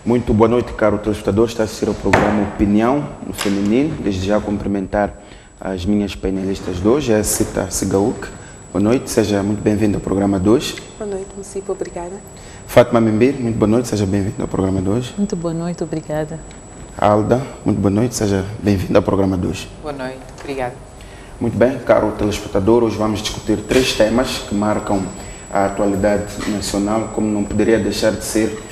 Muito boa noite, caro telespectador. Está a assistir ao programa Opinião no Feminino. Desde já cumprimentar as minhas painelistas de hoje, a Cita Segauk. Boa noite, seja muito bem-vindo ao programa de hoje. Boa noite, Mucipo, obrigada. Fátima Membir, muito boa noite, seja bem-vindo ao programa de hoje. Muito boa noite, obrigada. Alda, muito boa noite, seja bem-vindo ao programa de hoje. Boa noite, obrigada. Muito bem, caro telespectador, hoje vamos discutir 3 temas que marcam a atualidade nacional, como não poderia deixar de ser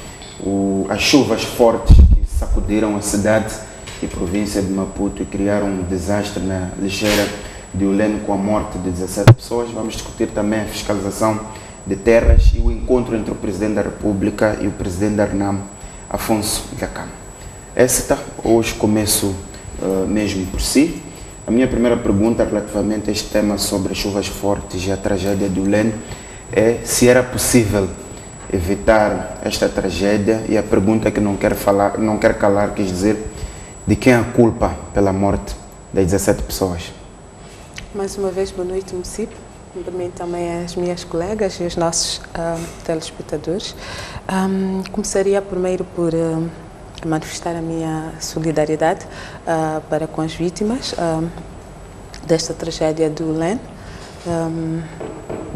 as chuvas fortes que sacudiram a cidade e província de Maputo e criaram um desastre na lixeira de Ulene com a morte de 17 pessoas. Vamos discutir também a fiscalização de terras e o encontro entre o Presidente da República e o Presidente da RNAM, Afonso Dhlakama. Esta, hoje começo mesmo por si. A minha primeira pergunta relativamente a este tema sobre as chuvas fortes e a tragédia de Ulene é se era possível evitar esta tragédia, e a pergunta que não quer calar, quer dizer, de quem é a culpa pela morte das 17 pessoas? Mais uma vez, boa noite, Mucipo. Cumprimento também as minhas colegas e os nossos telespectadores. Começaria primeiro por manifestar a minha solidariedade para com as vítimas desta tragédia do Ulene.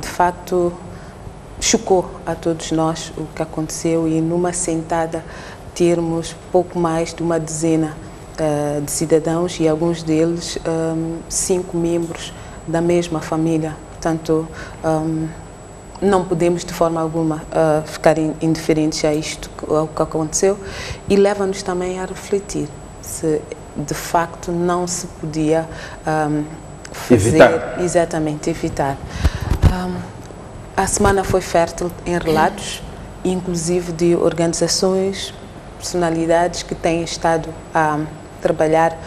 De facto, chocou a todos nós o que aconteceu, e numa sentada termos pouco mais de uma dezena de cidadãos, e alguns deles 5 membros da mesma família. Portanto, não podemos de forma alguma ficar indiferentes a isto, ao que aconteceu, e leva-nos também a refletir se de facto não se podia evitar. Exatamente, evitar. A semana foi fértil em relatos, inclusive de organizações, personalidades que têm estado a trabalhar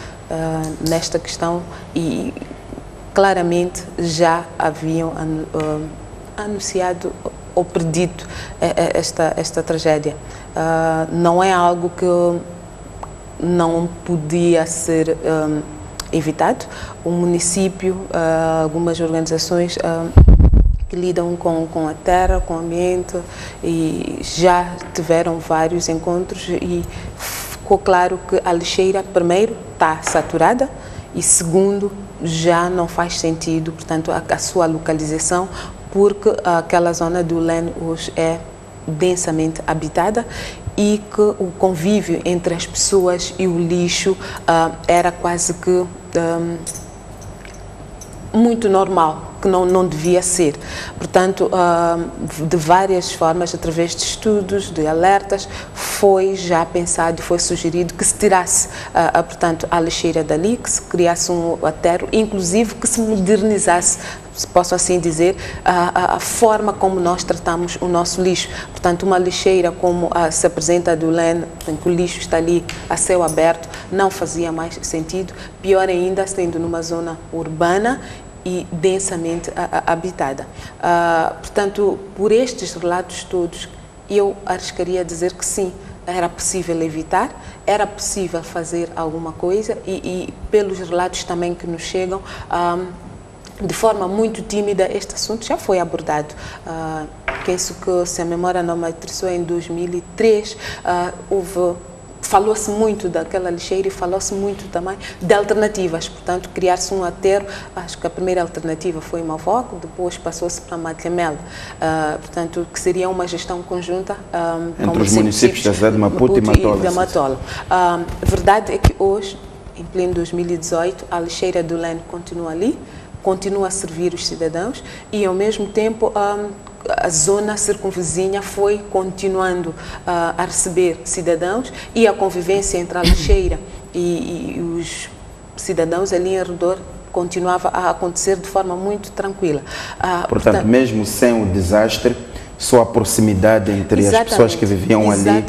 nesta questão e claramente já haviam anunciado ou predito esta tragédia. Não é algo que não podia ser evitado. O município, algumas organizações que lidam com a terra, com o ambiente, e já tiveram vários encontros e ficou claro que a lixeira, primeiro, está saturada, e segundo, já não faz sentido, portanto, a sua localização, porque aquela zona do Ulene hoje é densamente habitada e que o convívio entre as pessoas e o lixo era quase que muito normal, que não devia ser. Portanto, de várias formas, através de estudos, de alertas, foi já pensado e foi sugerido que se tirasse, portanto, a lixeira dali, que se criasse um aterro, inclusive que se modernizasse, se posso assim dizer, a forma como nós tratamos o nosso lixo. Portanto, uma lixeira como se apresenta do Ulene, em que o lixo está ali a céu aberto, não fazia mais sentido, pior ainda sendo numa zona urbana e densamente habitada. Portanto, por estes relatos todos, eu arriscaria dizer que sim, era possível evitar, era possível fazer alguma coisa, e pelos relatos também que nos chegam, de forma muito tímida, este assunto já foi abordado. Penso que, se a memória não me atraiçou, em 2003 falou-se muito daquela lixeira e falou-se muito também de alternativas. Portanto, criar-se um aterro, acho que a primeira alternativa foi em Mavoco, depois passou-se para Maquiamelo. Portanto, que seria uma gestão conjunta entre os municípios da cidade de Maputo e Matola. A verdade é que hoje, em pleno 2018, a lixeira do Ulene continua ali, continua a servir os cidadãos, e ao mesmo tempo a zona circunvizinha foi continuando a receber cidadãos, e a convivência entre a lixeira e os cidadãos ali em redor continuava a acontecer de forma muito tranquila. Portanto, mesmo sem o desastre, só a proximidade entre as pessoas que viviam ali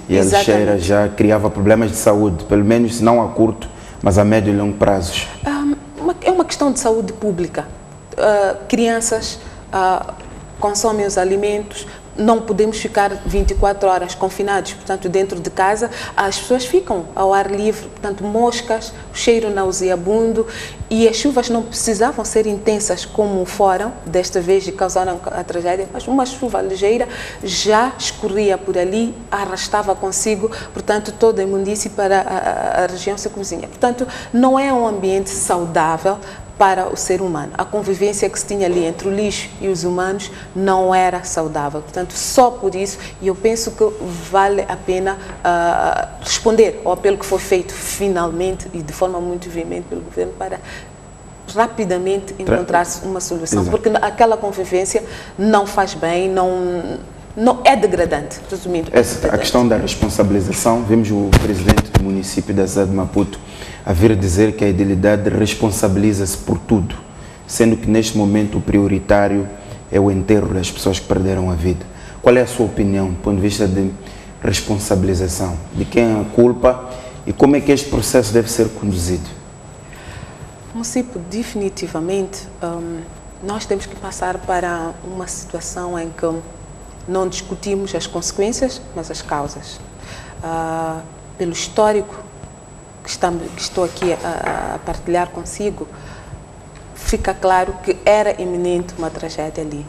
e a lixeira já criava problemas de saúde, pelo menos se não a curto, mas a médio e longo prazos. É uma questão de saúde pública. Crianças consomem os alimentos, não podemos ficar 24 horas confinados, portanto, dentro de casa, as pessoas ficam ao ar livre, portanto, moscas, cheiro nauseabundo, e as chuvas não precisavam ser intensas como foram, desta vez, e causaram a tragédia, mas uma chuva ligeira já escorria por ali, arrastava consigo, portanto, toda a imundície para a região circunvizinha. Portanto, não é um ambiente saudável para o ser humano. A convivência que se tinha ali entre o lixo e os humanos não era saudável. Portanto, só por isso, e eu penso que vale a pena responder ao apelo que foi feito finalmente e de forma muito veemente pelo governo para rapidamente encontrar-se uma solução. Exato. Porque aquela convivência não faz bem, não é degradante, resumindo. A questão da responsabilização, vimos o presidente do município da cidade de Maputo a vir dizer que a idilidade responsabiliza-se por tudo, sendo que neste momento o prioritário é o enterro das pessoas que perderam a vida. Qual é a sua opinião do ponto de vista de responsabilização? De quem é a culpa e como é que este processo deve ser conduzido? Município, definitivamente, nós temos que passar para uma situação em que não discutimos as consequências, mas as causas. Pelo histórico que estou aqui a partilhar consigo, fica claro que era iminente uma tragédia ali.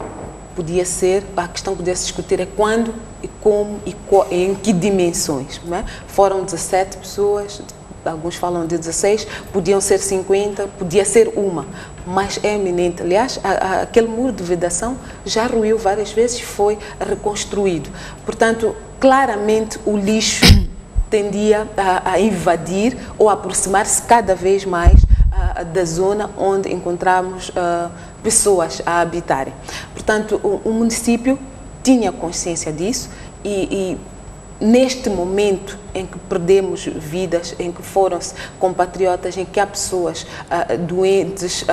Podia ser, a questão que podia se discutir é quando e como e em que dimensões. Não é? Foram 17 pessoas, alguns falam de 16, podiam ser 50, podia ser uma, mas é iminente. Aliás, aquele muro de vedação já ruiu várias vezes, foi reconstruído. Portanto, claramente o lixo tendia a invadir ou a aproximar-se cada vez mais da zona onde encontramos pessoas a habitarem. Portanto, o município tinha consciência disso e neste momento em que perdemos vidas, em que foram-se compatriotas, em que há pessoas doentes,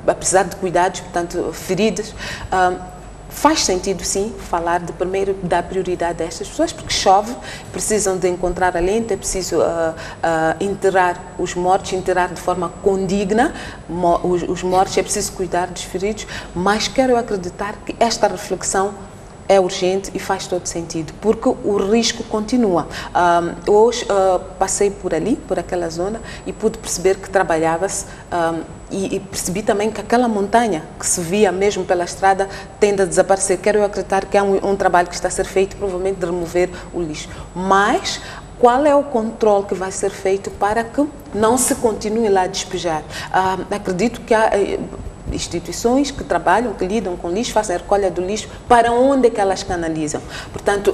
apesar de cuidados, portanto, feridas, faz sentido, sim, falar de primeiro dar prioridade a estas pessoas, porque chove, precisam de encontrar alento, é preciso enterrar os mortos, enterrar de forma condigna os mortos, é preciso cuidar dos feridos, mas quero acreditar que esta reflexão é urgente e faz todo sentido, porque o risco continua. Hoje passei por ali, por aquela zona, e pude perceber que trabalhava-se e percebi também que aquela montanha que se via mesmo pela estrada tende a desaparecer. Quero acreditar que há um trabalho que está a ser feito, provavelmente de remover o lixo. Mas qual é o controle que vai ser feito para que não se continue lá a despejar? Acredito que há instituições que trabalham, que lidam com lixo, fazem a recolha do lixo, para onde é que elas canalizam. Portanto,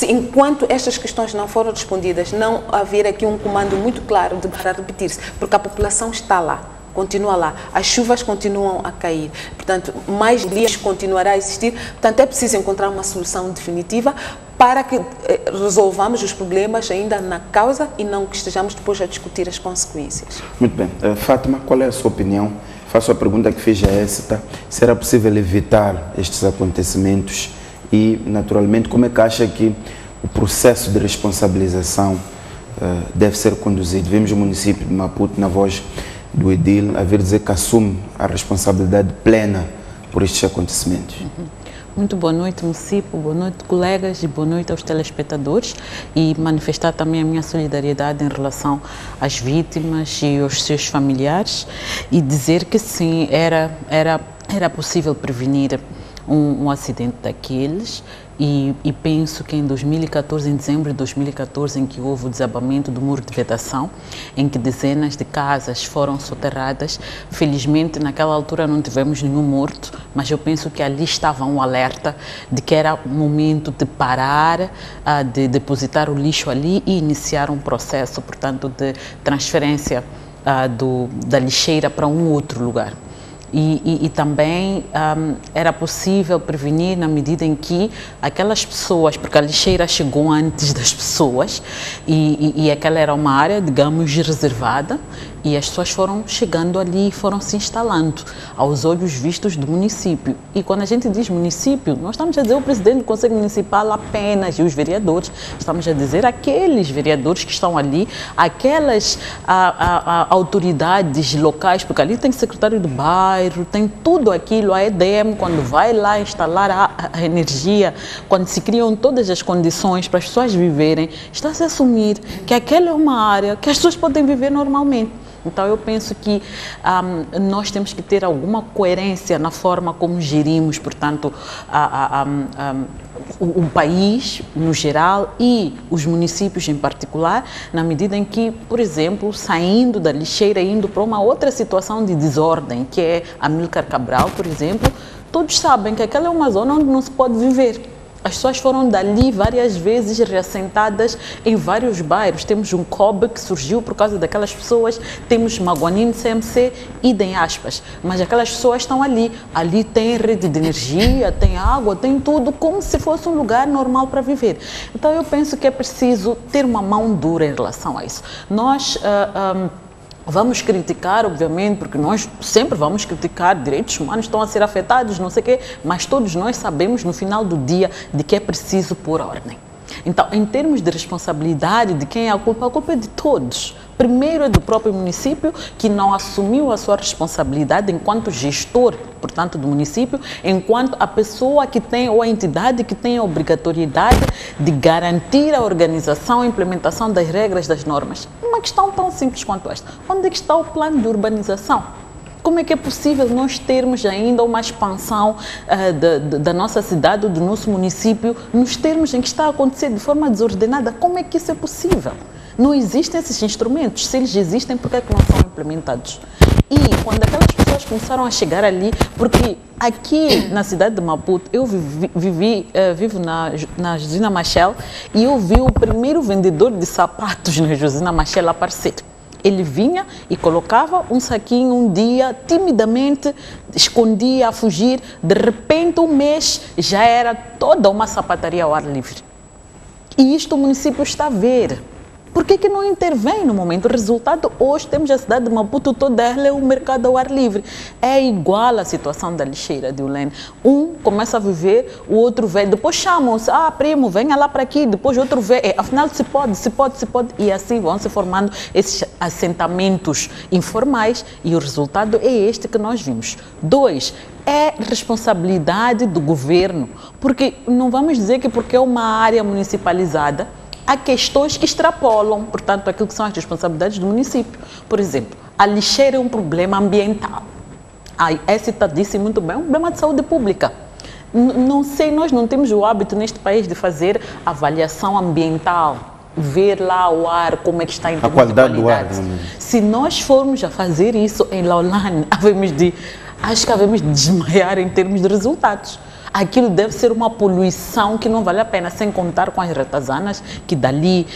enquanto estas questões não foram respondidas, não haver aqui um comando muito claro para repetir-se, porque a população está lá, continua lá, as chuvas continuam a cair, portanto, mais lixo continuará a existir, portanto, é preciso encontrar uma solução definitiva para que resolvamos os problemas ainda na causa e não que estejamos depois a discutir as consequências. Muito bem. Fátima, qual é a sua opinião? Faço a pergunta que fiz a esta. Será possível evitar estes acontecimentos e, naturalmente, como é que acha que o processo de responsabilização deve ser conduzido? Vemos o município de Maputo, na voz do edil, a vir dizer que assume a responsabilidade plena por estes acontecimentos. Muito boa noite, município, boa noite, colegas, e boa noite aos telespectadores, e manifestar também a minha solidariedade em relação às vítimas e aos seus familiares, e dizer que sim, era possível prevenir um acidente daqueles, e penso que em 2014, em dezembro de 2014, em que houve o desabamento do muro de vedação, em que dezenas de casas foram soterradas, felizmente naquela altura não tivemos nenhum morto, mas eu penso que ali estava um alerta de que era o momento de parar, de depositar o lixo ali e iniciar um processo, portanto, de transferência da lixeira para um outro lugar. E também era possível prevenir na medida em que aquelas pessoas, porque a lixeira chegou antes das pessoas e aquela era uma área, digamos, reservada, E as pessoas foram chegando ali e foram se instalando aos olhos vistos do município. E quando a gente diz município, nós estamos a dizer o presidente do Conselho Municipal apenas e os vereadores. Estamos a dizer aqueles vereadores que estão ali, aquelas autoridades locais, porque ali tem secretário do bairro, tem tudo aquilo, a EDM, quando vai lá instalar a energia, quando se criam todas as condições para as pessoas viverem, está-se a assumir que aquela é uma área que as pessoas podem viver normalmente. Então, eu penso que nós temos que ter alguma coerência na forma como gerimos, portanto, o país no geral e os municípios em particular, na medida em que, por exemplo, saindo da lixeira e indo para uma outra situação de desordem, que é Amílcar Cabral, por exemplo, todos sabem que aquela é uma zona onde não se pode viver. As pessoas foram dali várias vezes reassentadas em vários bairros. Temos um COB que surgiu por causa daquelas pessoas, temos Maguanine, CMC, idem aspas. Mas aquelas pessoas estão ali. Ali tem rede de energia, tem água, tem tudo, como se fosse um lugar normal para viver. Então eu penso que é preciso ter uma mão dura em relação a isso. Nós vamos criticar, obviamente, porque nós sempre vamos criticar, direitos humanos estão a ser afetados, não sei o quê, mas todos nós sabemos no final do dia de que é preciso pôr ordem. Então, em termos de responsabilidade, de quem é a culpa é de todos. Primeiro é do próprio município, que não assumiu a sua responsabilidade enquanto gestor, portanto, do município, enquanto a pessoa que tem, ou a entidade que tem a obrigatoriedade de garantir a organização e implementação das regras, das normas. Uma questão tão simples quanto esta. Onde é que está o plano de urbanização? Como é que é possível nós termos ainda uma expansão da nossa cidade, do nosso município, nos termos em que está a acontecer de forma desordenada? Como é que isso é possível? Não existem esses instrumentos. Se eles existem, por que é que não são implementados? E quando aquelas pessoas começaram a chegar ali, porque aqui na cidade de Maputo, eu vivo na Josina Machel e eu vi o primeiro vendedor de sapatos na Josina Machel aparecer. Ele vinha e colocava um saquinho um dia, timidamente, escondia a fugir. De repente, um mês, já era toda uma sapataria ao ar livre. E isto o município está a ver. Por que não intervém no momento? O resultado, hoje temos a cidade de Maputo toda ela é um mercado ao ar livre. É igual à situação da lixeira de Ulene. Um começa a viver, o outro vê, depois chamam-se, primo, venha lá para aqui, depois o outro vê, afinal se pode, e assim vão se formando esses assentamentos informais e o resultado é este que nós vimos. 2, é responsabilidade do governo, porque não vamos dizer que porque é uma área municipalizada, há questões que extrapolam, portanto, aquilo que são as responsabilidades do município. Por exemplo, a lixeira é um problema ambiental. Essa disse muito bem, é um problema de saúde pública. Não sei, nós não temos o hábito neste país de fazer avaliação ambiental, ver lá o ar, como é que está em termos de qualidade do ar. Se nós formos a fazer isso em Laolane, acho que havemos de desmaiar em termos de resultados. Aquilo deve ser uma poluição que não vale a pena, sem contar com as ratazanas que dali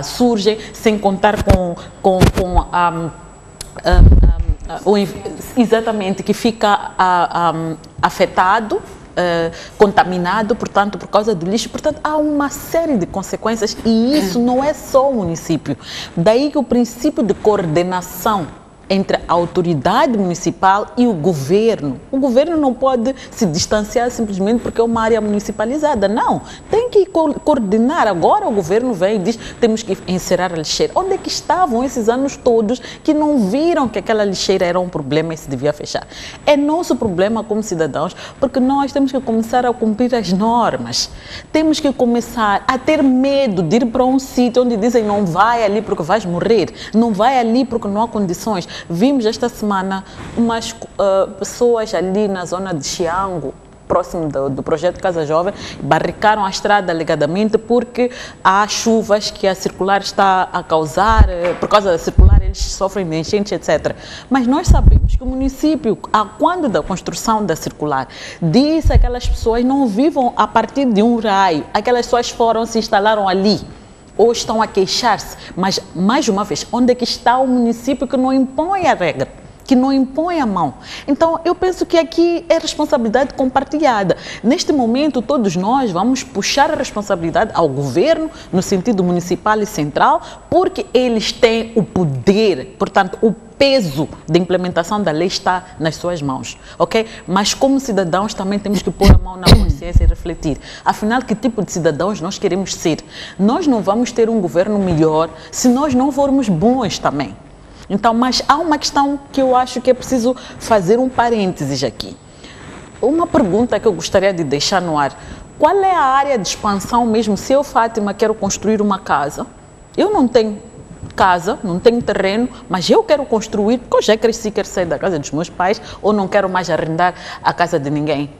surgem, sem contar exatamente, que fica afetado, contaminado, portanto, por causa do lixo. Portanto, há uma série de consequências e isso não é só o município. Daí que o princípio de coordenação entre a autoridade municipal e o governo. O governo não pode se distanciar simplesmente porque é uma área municipalizada. Não, tem que coordenar. Agora o governo vem e diz temos que encerrar a lixeira. Onde é que estavam esses anos todos que não viram que aquela lixeira era um problema e se devia fechar? É nosso problema como cidadãos, porque nós temos que começar a cumprir as normas. Temos que começar a ter medo de ir para um sítio onde dizem não vai ali porque vais morrer, não vai ali porque não há condições. Vimos esta semana umas pessoas ali na zona de Xiango, próximo do projeto Casa Jovem, barricaram a estrada alegadamente porque há chuvas que a circular está a causar, por causa da circular eles sofrem de enchentes, etc. Mas nós sabemos que o município, quando da construção da circular, disse que aquelas pessoas não vivam a partir de um raio, aquelas pessoas se instalaram ali. Ou estão a queixar-se, mas, mais uma vez, onde é que está o município que não impõe a regra? que não impõe a mão. Então, eu penso que aqui é responsabilidade compartilhada. Neste momento, todos nós vamos puxar a responsabilidade ao governo, no sentido municipal e central, porque eles têm o poder, portanto, o peso da implementação da lei está nas suas mãos, ok? Mas como cidadãos também temos que pôr a mão na consciência e refletir. Afinal, que tipo de cidadãos nós queremos ser? Nós não vamos ter um governo melhor se nós não formos bons também. Então, mas há uma questão que eu acho que é preciso fazer um parênteses aqui. Uma pergunta que eu gostaria de deixar no ar. Qual é a área de expansão mesmo? Se eu, Fátima, quero construir uma casa, eu não tenho casa, não tenho terreno, mas eu quero construir, porque eu já cresci, quero sair da casa dos meus pais, ou não quero mais arrendar a casa de ninguém.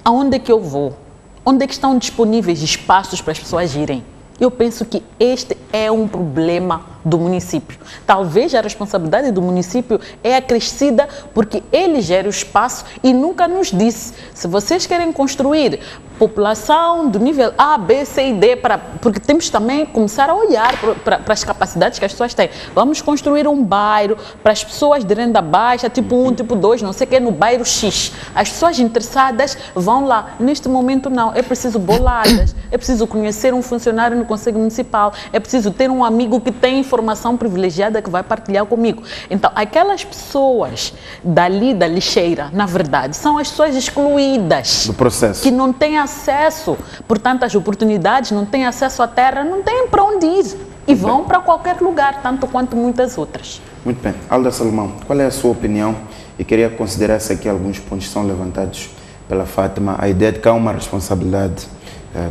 Aonde é que eu vou? Onde é que estão disponíveis espaços para as pessoas irem? Eu penso que este é um problema do município. Talvez a responsabilidade do município é acrescida porque ele gera o espaço e nunca nos disse. Se vocês querem construir população do nível A, B, C e D, porque temos também que começar a olhar para as capacidades que as pessoas têm. Vamos construir um bairro para as pessoas de renda baixa, tipo 1, tipo 2, não sei o que, no bairro X. As pessoas interessadas vão lá. Neste momento não, é preciso boladas, é preciso conhecer um funcionário no Conselho Municipal, é preciso ter um amigo que tem informação privilegiada que vai partilhar comigo. Então, aquelas pessoas dali da lixeira, na verdade, são as pessoas excluídas do processo, que não têm acesso, portanto, às oportunidades, não têm acesso à terra, não têm para onde ir e vão para qualquer lugar, tanto quanto muitas outras. Muito bem. Alda Salomão, qual é a sua opinião? E queria considerar-se aqui alguns pontos que são levantados pela Fátima, a ideia de que há uma responsabilidade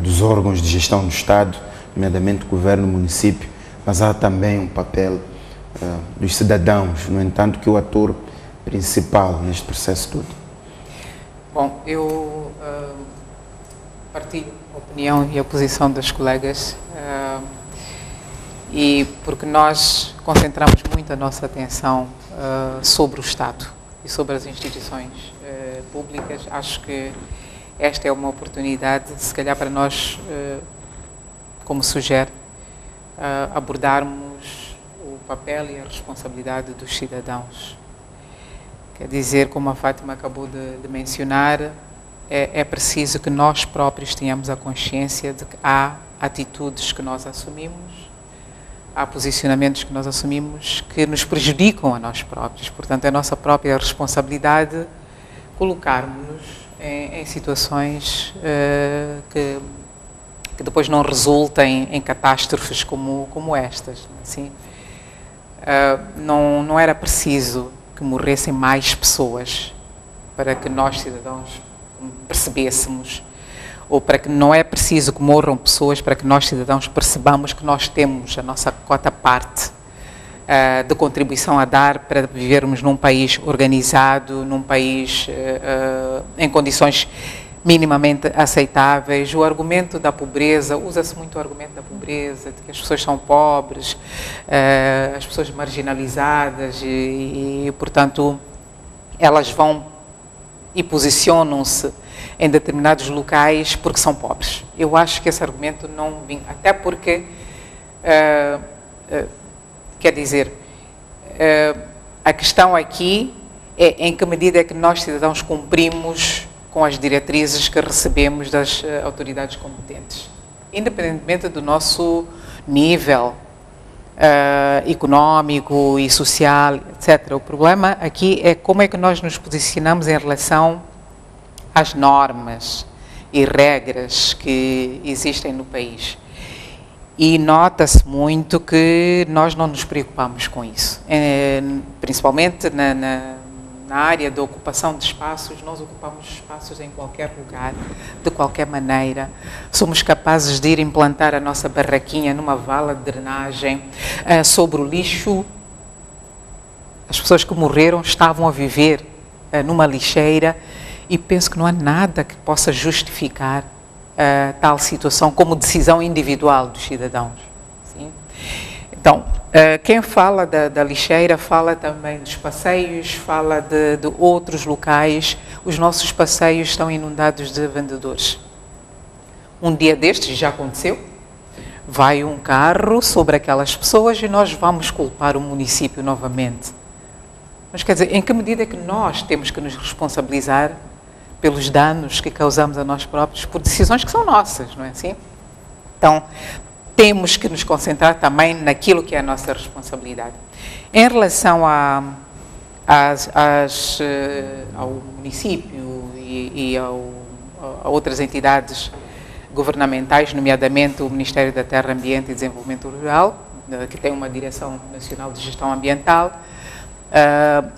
dos órgãos de gestão do Estado, nomeadamente o governo, o município, mas há também um papel dos cidadãos, no entanto, que o ator principal neste processo todo. Bom, eu partilho a opinião e a posição das colegas e porque nós concentramos muito a nossa atenção sobre o Estado e sobre as instituições públicas, acho que esta é uma oportunidade, se calhar para nós, como sugere, abordarmos o papel e a responsabilidade dos cidadãos. Quer dizer, como a Fátima acabou de mencionar, é preciso que nós próprios tenhamos a consciência de que há atitudes que nós assumimos, há posicionamentos que nós assumimos que nos prejudicam a nós próprios. Portanto, é a nossa própria responsabilidade colocarmos-nos em situações que depois não resultem em catástrofes como estas. Assim, não era preciso que morressem mais pessoas para que nós, cidadãos, percebêssemos, ou para que não é preciso que morram pessoas para que nós, cidadãos, percebamos que nós temos a nossa cota parte de contribuição a dar para vivermos num país organizado, num país em condições minimamente aceitáveis. O argumento da pobreza, usa-se muito o argumento da pobreza, de que as pessoas são pobres, as pessoas marginalizadas e portanto, elas vão e posicionam-se em determinados locais porque são pobres. Eu acho que esse argumento não vem, até porque, quer dizer, a questão aqui é em que medida é que nós, cidadãos, cumprimos com as diretrizes que recebemos das autoridades competentes, independentemente do nosso nível económico e social, etc. O problema aqui é como é que nós nos posicionamos em relação às normas e regras que existem no país. E nota-se muito que nós não nos preocupamos com isso. Principalmente na área da ocupação de espaços, nós ocupamos espaços em qualquer lugar, de qualquer maneira. Somos capazes de ir implantar a nossa barraquinha numa vala de drenagem, sobre o lixo. As pessoas que morreram estavam a viver numa lixeira e penso que não há nada que possa justificar tal situação como decisão individual dos cidadãos. Sim? Então, quem fala da lixeira fala também dos passeios, fala de outros locais. Os nossos passeios estão inundados de vendedores. Um dia destes, já aconteceu, vai um carro sobre aquelas pessoas e nós vamos culpar o município novamente. Mas quer dizer, em que medida é que nós temos que nos responsabilizar pelos danos que causamos a nós próprios por decisões que são nossas, não é assim? Então, temos que nos concentrar também naquilo que é a nossa responsabilidade. Em relação ao município e a outras entidades governamentais, nomeadamente o Ministério da Terra, Ambiente e Desenvolvimento Rural, que tem uma Direção Nacional de Gestão Ambiental,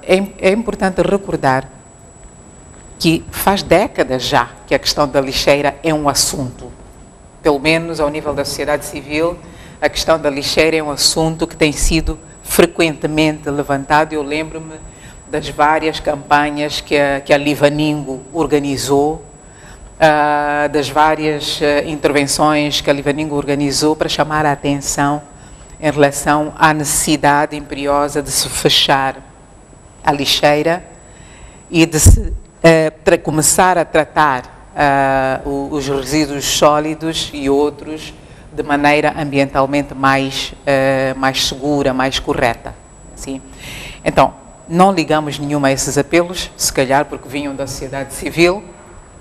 é importante recordar que faz décadas já que a questão da lixeira é um assunto. Pelo menos ao nível da sociedade civil, a questão da lixeira é um assunto que tem sido frequentemente levantado. Eu lembro-me das várias campanhas que a Livaningo organizou, das várias intervenções que a Livaningo organizou para chamar a atenção em relação à necessidade imperiosa de se fechar a lixeira e de se começar a tratar os resíduos sólidos e outros de maneira ambientalmente mais segura, mais correta. Assim. Então, não ligamos nenhuma a esses apelos, se calhar porque vinham da sociedade civil,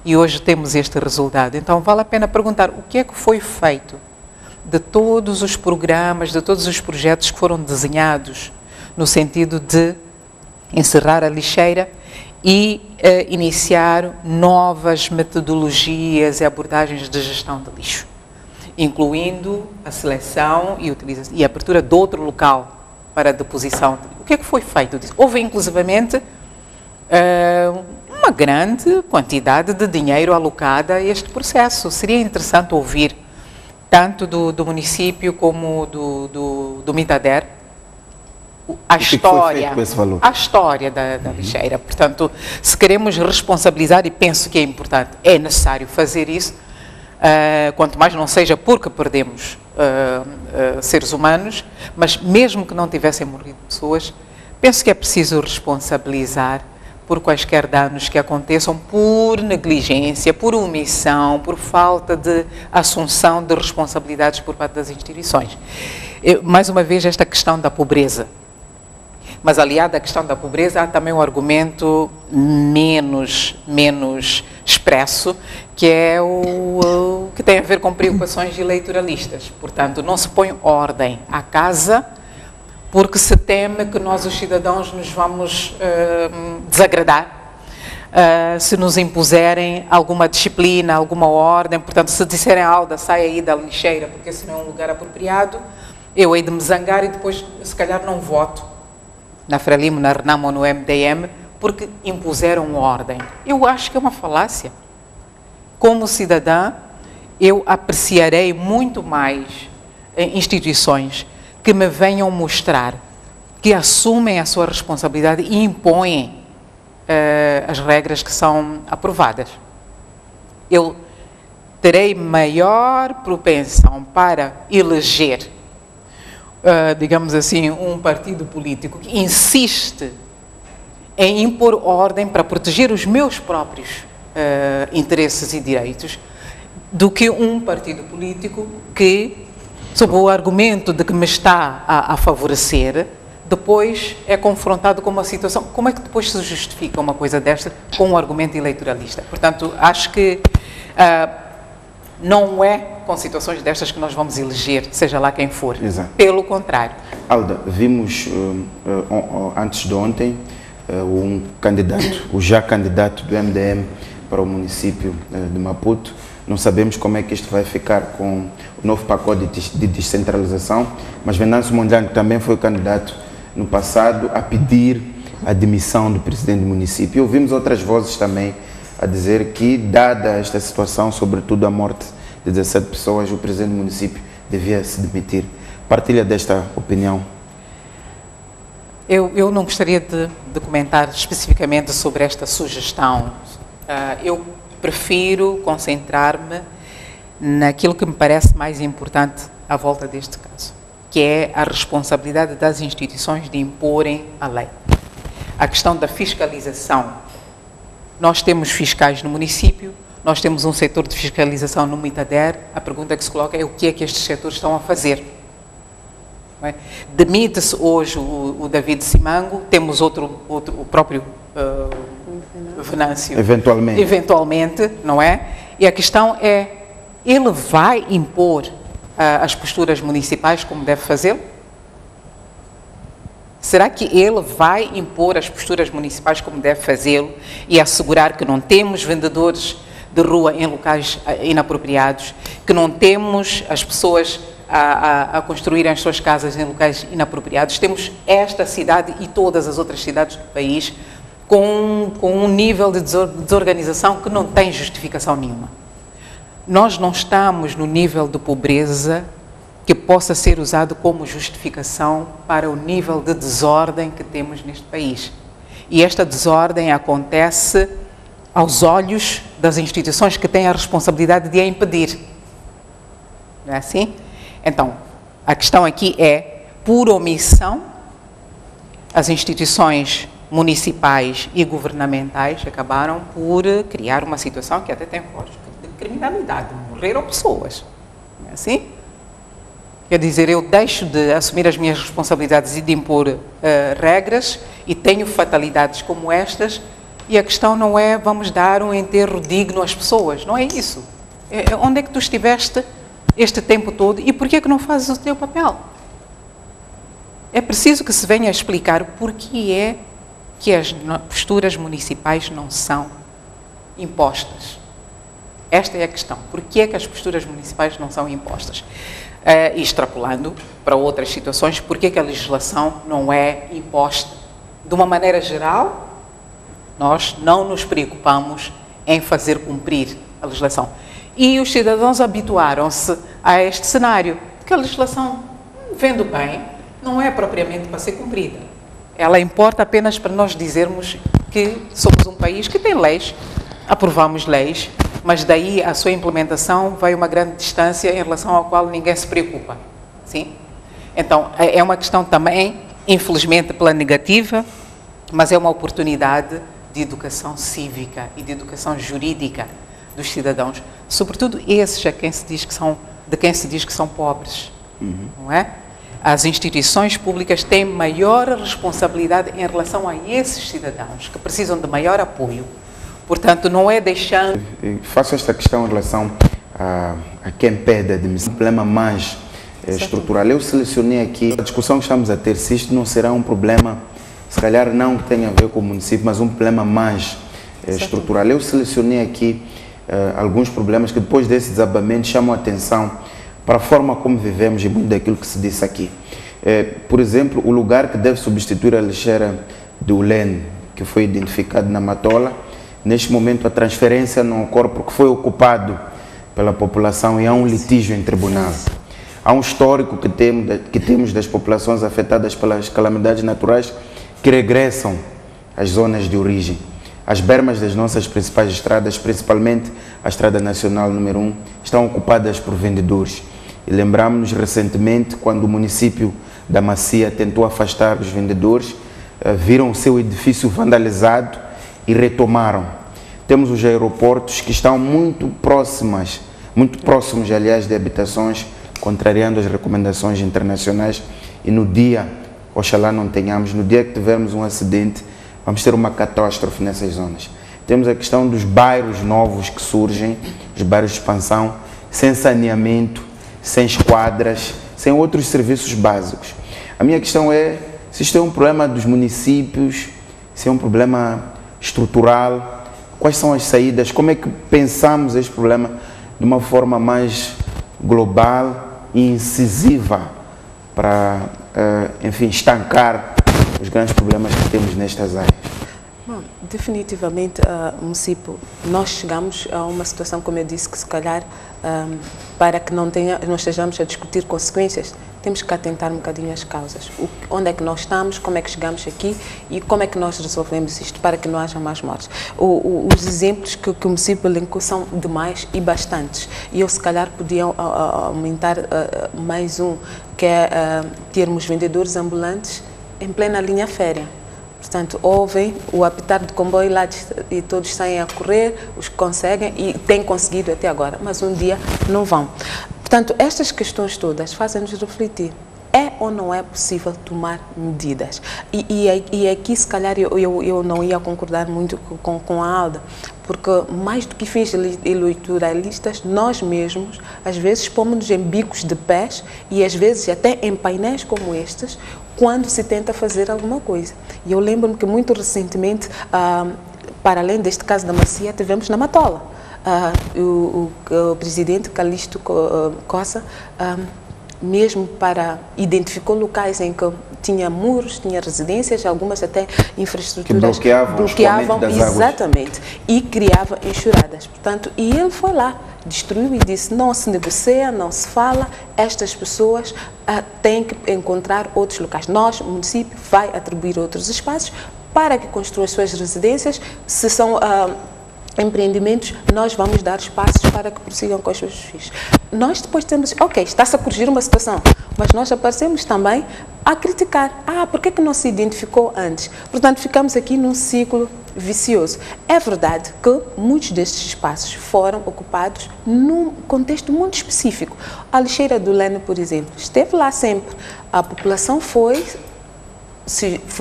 e hoje temos este resultado. Então, vale a pena perguntar o que é que foi feito de todos os programas, de todos os projetos que foram desenhados no sentido de encerrar a lixeira e iniciar novas metodologias e abordagens de gestão de lixo, incluindo a seleção e utilização e a abertura de outro local para a deposição. O que é que foi feito disso? Houve, inclusivamente, uma grande quantidade de dinheiro alocada a este processo. Seria interessante ouvir, tanto do município como do Mitader, a história da lixeira. Portanto, se queremos responsabilizar, e penso que é importante, é necessário fazer isso, quanto mais não seja porque perdemos seres humanos, mas mesmo que não tivessem morrido pessoas, penso que é preciso responsabilizar por quaisquer danos que aconteçam por negligência, por omissão, por falta de assunção de responsabilidades por parte das instituições. Mais uma vez, esta questão da pobreza. Mas, aliado à questão da pobreza, há também um argumento menos expresso, que é o que tem a ver com preocupações eleitoralistas. Portanto, não se põe ordem à casa porque se teme que nós, os cidadãos, nos vamos desagradar se nos impuserem alguma disciplina, alguma ordem. Portanto, se disserem a Alda, sai aí da lixeira, porque esse não é um lugar apropriado, eu hei de me zangar e depois, se calhar, não voto na Frelimo, na RENAM ou no MDM, porque impuseram ordem. Eu acho que é uma falácia. Como cidadã, eu apreciarei muito mais instituições que me venham mostrar que assumem a sua responsabilidade e impõem as regras que são aprovadas. Eu terei maior propensão para eleger, digamos assim, um partido político que insiste em impor ordem para proteger os meus próprios interesses e direitos, do que um partido político que, sob o argumento de que me está a favorecer, depois é confrontado com uma situação. Como é que depois se justifica uma coisa desta com um argumento eleitoralista? Portanto, acho que não é com situações destas que nós vamos eleger, seja lá quem for. Exato. Pelo contrário. Alda, vimos antes de ontem um candidato, o já candidato do MDM para o município de Maputo. Não sabemos como é que isto vai ficar com o novo pacote de descentralização, mas Venâncio Mondlane também foi o candidato no passado a pedir a demissão do presidente do município. E ouvimos outras vozes também a dizer que, dada esta situação, sobretudo a morte de 17 pessoas, o presidente do município devia se demitir. Partilha desta opinião? Eu não gostaria de comentar especificamente sobre esta sugestão. Eu prefiro concentrar-me naquilo que me parece mais importante à volta deste caso, que é a responsabilidade das instituições de imporem a lei. A questão da fiscalização. Nós temos fiscais no município, nós temos um setor de fiscalização no Mitader. A pergunta que se coloca é o que é que estes setores estão a fazer. não é? Demite-se hoje o David Simango, temos o próprio Venâncio. Eventualmente, não é? E a questão é, ele vai impor as posturas municipais como deve fazê-lo? Será que ele vai impor as posturas municipais como deve fazê-lo e assegurar que não temos vendedores de rua em locais inapropriados, que não temos as pessoas a construírem as suas casas em locais inapropriados? Temos esta cidade e todas as outras cidades do país com um nível de desorganização que não tem justificação nenhuma. Nós não estamos no nível de pobreza que possa ser usado como justificação para o nível de desordem que temos neste país. E esta desordem acontece aos olhos das instituições que têm a responsabilidade de a impedir. Não é assim? Então, a questão aqui é, por omissão, as instituições municipais e governamentais acabaram por criar uma situação que até tem risco de criminalidade, morreram pessoas. Não é assim? Quer dizer, eu deixo de assumir as minhas responsabilidades e de impor regras e tenho fatalidades como estas, e a questão não é vamos dar um enterro digno às pessoas, não é isso. Onde é que tu estiveste este tempo todo e por que é que não fazes o teu papel? É preciso que se venha a explicar por que é que as posturas municipais não são impostas. Esta é a questão. Por que é que as posturas municipais não são impostas? E extrapolando para outras situações, por que é que a legislação não é imposta? De uma maneira geral, nós não nos preocupamos em fazer cumprir a legislação. E os cidadãos habituaram-se a este cenário, que a legislação, vendo bem, não é propriamente para ser cumprida. Ela importa apenas para nós dizermos que somos um país que tem leis, aprovamos leis, mas daí a sua implementação vai uma grande distância em relação ao qual ninguém se preocupa. Sim? Então, é uma questão também, infelizmente, pela negativa, mas é uma oportunidade de educação cívica e de educação jurídica dos cidadãos, sobretudo esses de quem se diz que são pobres, não é? As instituições públicas têm maior responsabilidade em relação a esses cidadãos que precisam de maior apoio. Portanto, não é deixando... Faço esta questão em relação a quem pede admissão, um problema mais estrutural. Eu selecionei aqui a discussão que estamos a ter, se isto não será um problema, se calhar não que tenha a ver com o município, mas um problema mais estrutural. Eu selecionei aqui alguns problemas que depois desse desabamento chamam a atenção para a forma como vivemos e muito daquilo que se disse aqui. Por exemplo, o lugar que deve substituir a lixeira de Ulene, que foi identificado na Matola, neste momento a transferência não ocorre porque foi ocupado pela população e há um litígio em tribunal. Há um histórico que temos das populações afetadas pelas calamidades naturais que regressam às zonas de origem. As bermas das nossas principais estradas, principalmente a Estrada Nacional número 1, estão ocupadas por vendedores. E lembramos-nos recentemente, quando o município da Macia tentou afastar os vendedores, viram o seu edifício vandalizado e retomaram. Temos os aeroportos que estão muito próximos, aliás, de habitações, contrariando as recomendações internacionais, e no dia, oxalá não tenhamos, no dia que tivermos um acidente, vamos ter uma catástrofe nessas zonas. Temos a questão dos bairros novos que surgem, os bairros de expansão, sem saneamento, sem esquadras, sem outros serviços básicos. A minha questão é se isto é um problema dos municípios, se é um problema estrutural, quais são as saídas, como é que pensamos este problema de uma forma mais global e incisiva para, enfim, estancar os grandes problemas que temos nestas áreas. Bom, definitivamente, município, nós chegamos a uma situação, como eu disse, que se calhar, para que não estejamos a discutir consequências, temos que atentar um bocadinho às causas. Onde é que nós estamos, como é que chegamos aqui e como é que nós resolvemos isto para que não haja mais mortes. Os exemplos que o município elencou são demais e bastantes. E eu, se calhar, podia aumentar mais um, que é termos vendedores ambulantes em plena linha férrea. Portanto, ouvem o apitar do comboio lá e todos saem a correr, os que conseguem e têm conseguido até agora, mas um dia não vão. Portanto, estas questões todas fazem-nos refletir. É ou não é possível tomar medidas? E aqui, se calhar, eu não ia concordar muito com a Alda, porque mais do que fins eleitoralistas, nós mesmos, às vezes, pomos-nos em bicos de pés e, às vezes, até em painéis como estes, quando se tenta fazer alguma coisa. E eu lembro-me que, muito recentemente, para além deste caso da Macia, tivemos na Matola. O presidente Calixto Coça mesmo identificou locais em que tinha muros, tinha residências, algumas até infraestruturas que bloqueavam das exatamente, águas. E criava enxurradas. Portanto, e ele foi lá, destruiu e disse: não se negocia, não se fala, estas pessoas têm que encontrar outros locais. Nós, o município, vai atribuir outros espaços para que construam as suas residências. Se são empreendimentos, nós vamos dar espaços para que prossigam com os seus filhos. Nós depois temos, ok, está-se a corrigir uma situação, mas nós aparecemos também a criticar. Por que não se identificou antes? Portanto, ficamos aqui num ciclo vicioso. É verdade que muitos destes espaços foram ocupados num contexto muito específico. A lixeira do Lene, por exemplo, esteve lá sempre. A população foi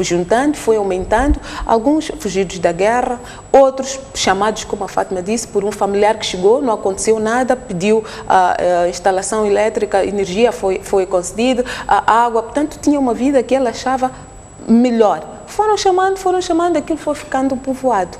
juntando, foi aumentando, alguns fugidos da guerra, outros chamados, como a Fátima disse, por um familiar que chegou, não aconteceu nada, pediu a instalação elétrica, energia foi concedida, a água, portanto tinha uma vida que ela achava melhor. Foram chamando, aquilo foi ficando povoado.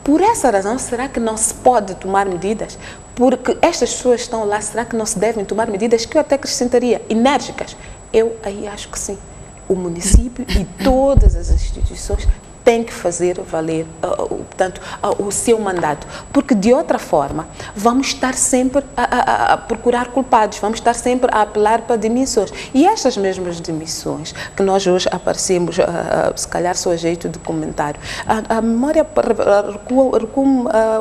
Por essa razão, será que não se pode tomar medidas? Porque estas pessoas estão lá, será que não se devem tomar medidas que eu até acrescentaria, enérgicas? Eu aí acho que sim. O município e todas as instituições têm que fazer valer, portanto, o seu mandato, porque de outra forma vamos estar sempre a procurar culpados, vamos estar sempre a apelar para demissões. E estas mesmas demissões que nós hoje aparecemos, se calhar só a jeito de comentário, a memória recua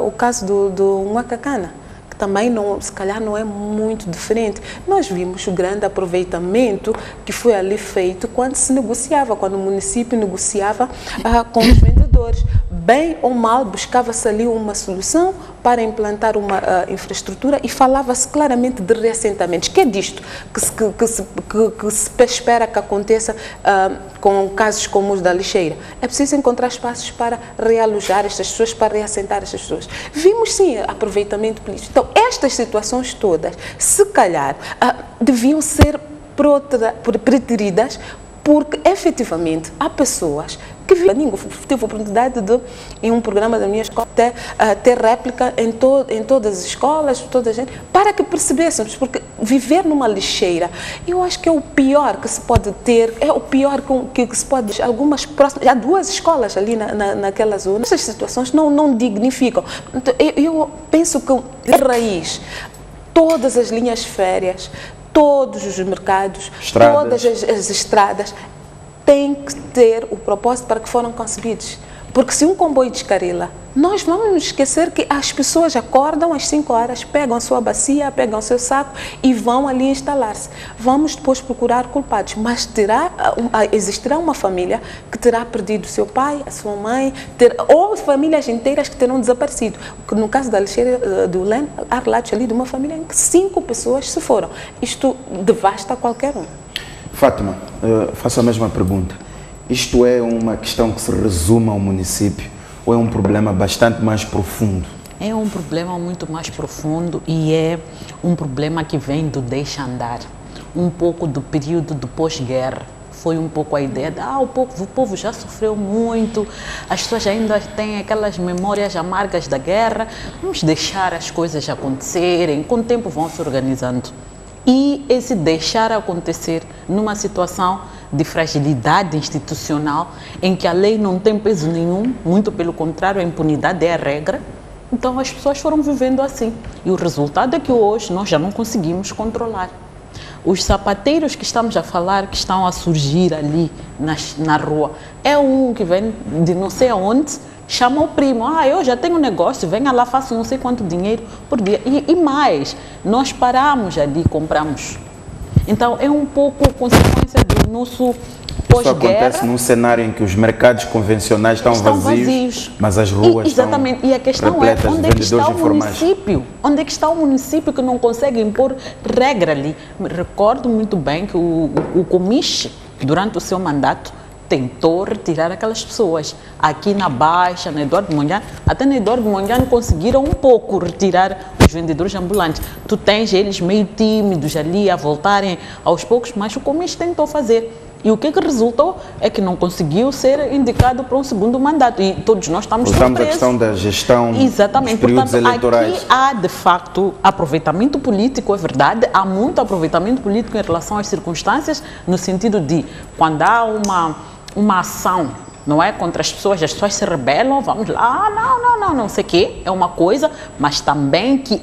o caso do Muacacana, também não, se calhar não é muito diferente. Nós vimos o grande aproveitamento que foi ali feito quando se negociava, quando o município negociava com os vendedores. Bem ou mal, buscava-se ali uma solução para implantar uma infraestrutura e falava-se claramente de reassentamentos, que é disto que se espera que aconteça com casos como os da lixeira. É preciso encontrar espaços para realojar estas pessoas, para reassentar estas pessoas. Vimos sim aproveitamento político. Então, estas situações todas, se calhar, deviam ser preteridas, porque efetivamente há pessoas que tive a oportunidade de, em um programa da minha escola, ter réplica em todas as escolas, toda a gente, para que percebêssemos, porque viver numa lixeira, eu acho que é o pior que se pode ter, é o pior que se pode, algumas próximas, há 2 escolas ali naquela zona, essas situações não dignificam. Então, eu penso que, de raiz, todas as linhas férreas, todos os mercados, todas as estradas têm que ter o propósito para que foram concebidos. Porque se um comboio descarrila, nós vamos nos esquecer que as pessoas acordam às 5 horas, pegam a sua bacia, pegam o seu saco e vão ali instalar-se. Vamos depois procurar culpados, mas existirá uma família que terá perdido o seu pai, a sua mãe, ou famílias inteiras que terão desaparecido. No caso da lixeira do Lene, há relatos ali de uma família em que 5 pessoas se foram. Isto devasta qualquer um. Fátima, faço a mesma pergunta. Isto é uma questão que se resume ao município ou é um problema bastante mais profundo? É um problema muito mais profundo e é um problema que vem do deixa andar. Um pouco do período do pós-guerra. Foi um pouco a ideia de o povo já sofreu muito, as pessoas ainda têm aquelas memórias amargas da guerra, vamos deixar as coisas acontecerem, com o tempo vão se organizando. E esse deixar acontecer numa situação de fragilidade institucional, em que a lei não tem peso nenhum, muito pelo contrário, a impunidade é a regra, então as pessoas foram vivendo assim. E o resultado é que hoje nós já não conseguimos controlar. Os sapateiros que estamos a falar, que estão a surgir ali na rua, é um que vem de não sei aonde, chama o primo, eu já tenho um negócio, venha lá, faço não sei quanto dinheiro por dia. E mais, nós paramos ali e compramos. Então, é um pouco consequência do nosso Isso acontece num cenário em que os mercados convencionais estão vazios, mas as ruas exatamente. estão e a questão repletas é onde de é que está vendedores o informais. município? Onde é que está o município que não consegue impor regra ali? Me recordo muito bem que o Comiche, durante o seu mandato, tentou retirar aquelas pessoas. Aqui na Baixa, na Eduardo Mondlane, até na Eduardo Mondlane conseguiram um pouco retirar os vendedores ambulantes. Tu tens eles meio tímidos ali a voltarem aos poucos, mas o Comiche tentou fazer. E o que resultou é que não conseguiu ser indicado para um segundo mandato. E todos nós estamos surpresos. Voltamos à questão da gestão Exatamente. dos períodos Portanto, eleitorais. Aqui há, de facto, aproveitamento político, é verdade. Há muito aproveitamento político em relação às circunstâncias, no sentido de, quando há uma ação, não é, contra as pessoas se rebelam, vamos lá, não sei o quê, é uma coisa, mas também que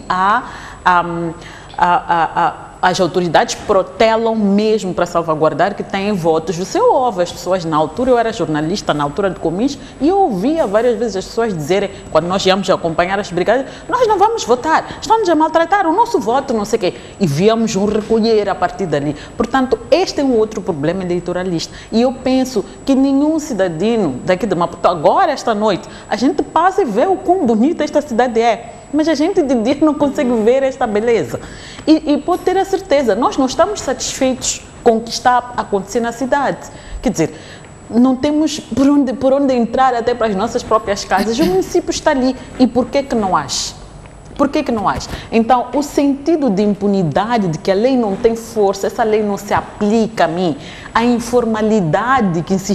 as autoridades protelam mesmo para salvaguardar que têm votos. Você ouve as pessoas, na altura eu era jornalista, na altura do Comiche, e eu ouvia várias vezes as pessoas dizerem, quando nós íamos acompanhar as brigadas, nós não vamos votar, estão-nos a maltratar, o nosso voto, não sei o quê. E víamos um recolher a partir dali. Portanto, este é um outro problema eleitoralista. E eu penso que nenhum cidadino daqui de Maputo, agora, esta noite, a gente passa e vê o quão bonita esta cidade é. Mas a gente de dia não consegue ver esta beleza. E pode ter a certeza, nós não estamos satisfeitos com o que está a acontecer na cidade. Quer dizer, não temos por onde entrar até para as nossas próprias casas. O município está ali. E por que não age? Por que não age? Então, o sentido de impunidade, de que a lei não tem força, essa lei não se aplica a mim, a informalidade que se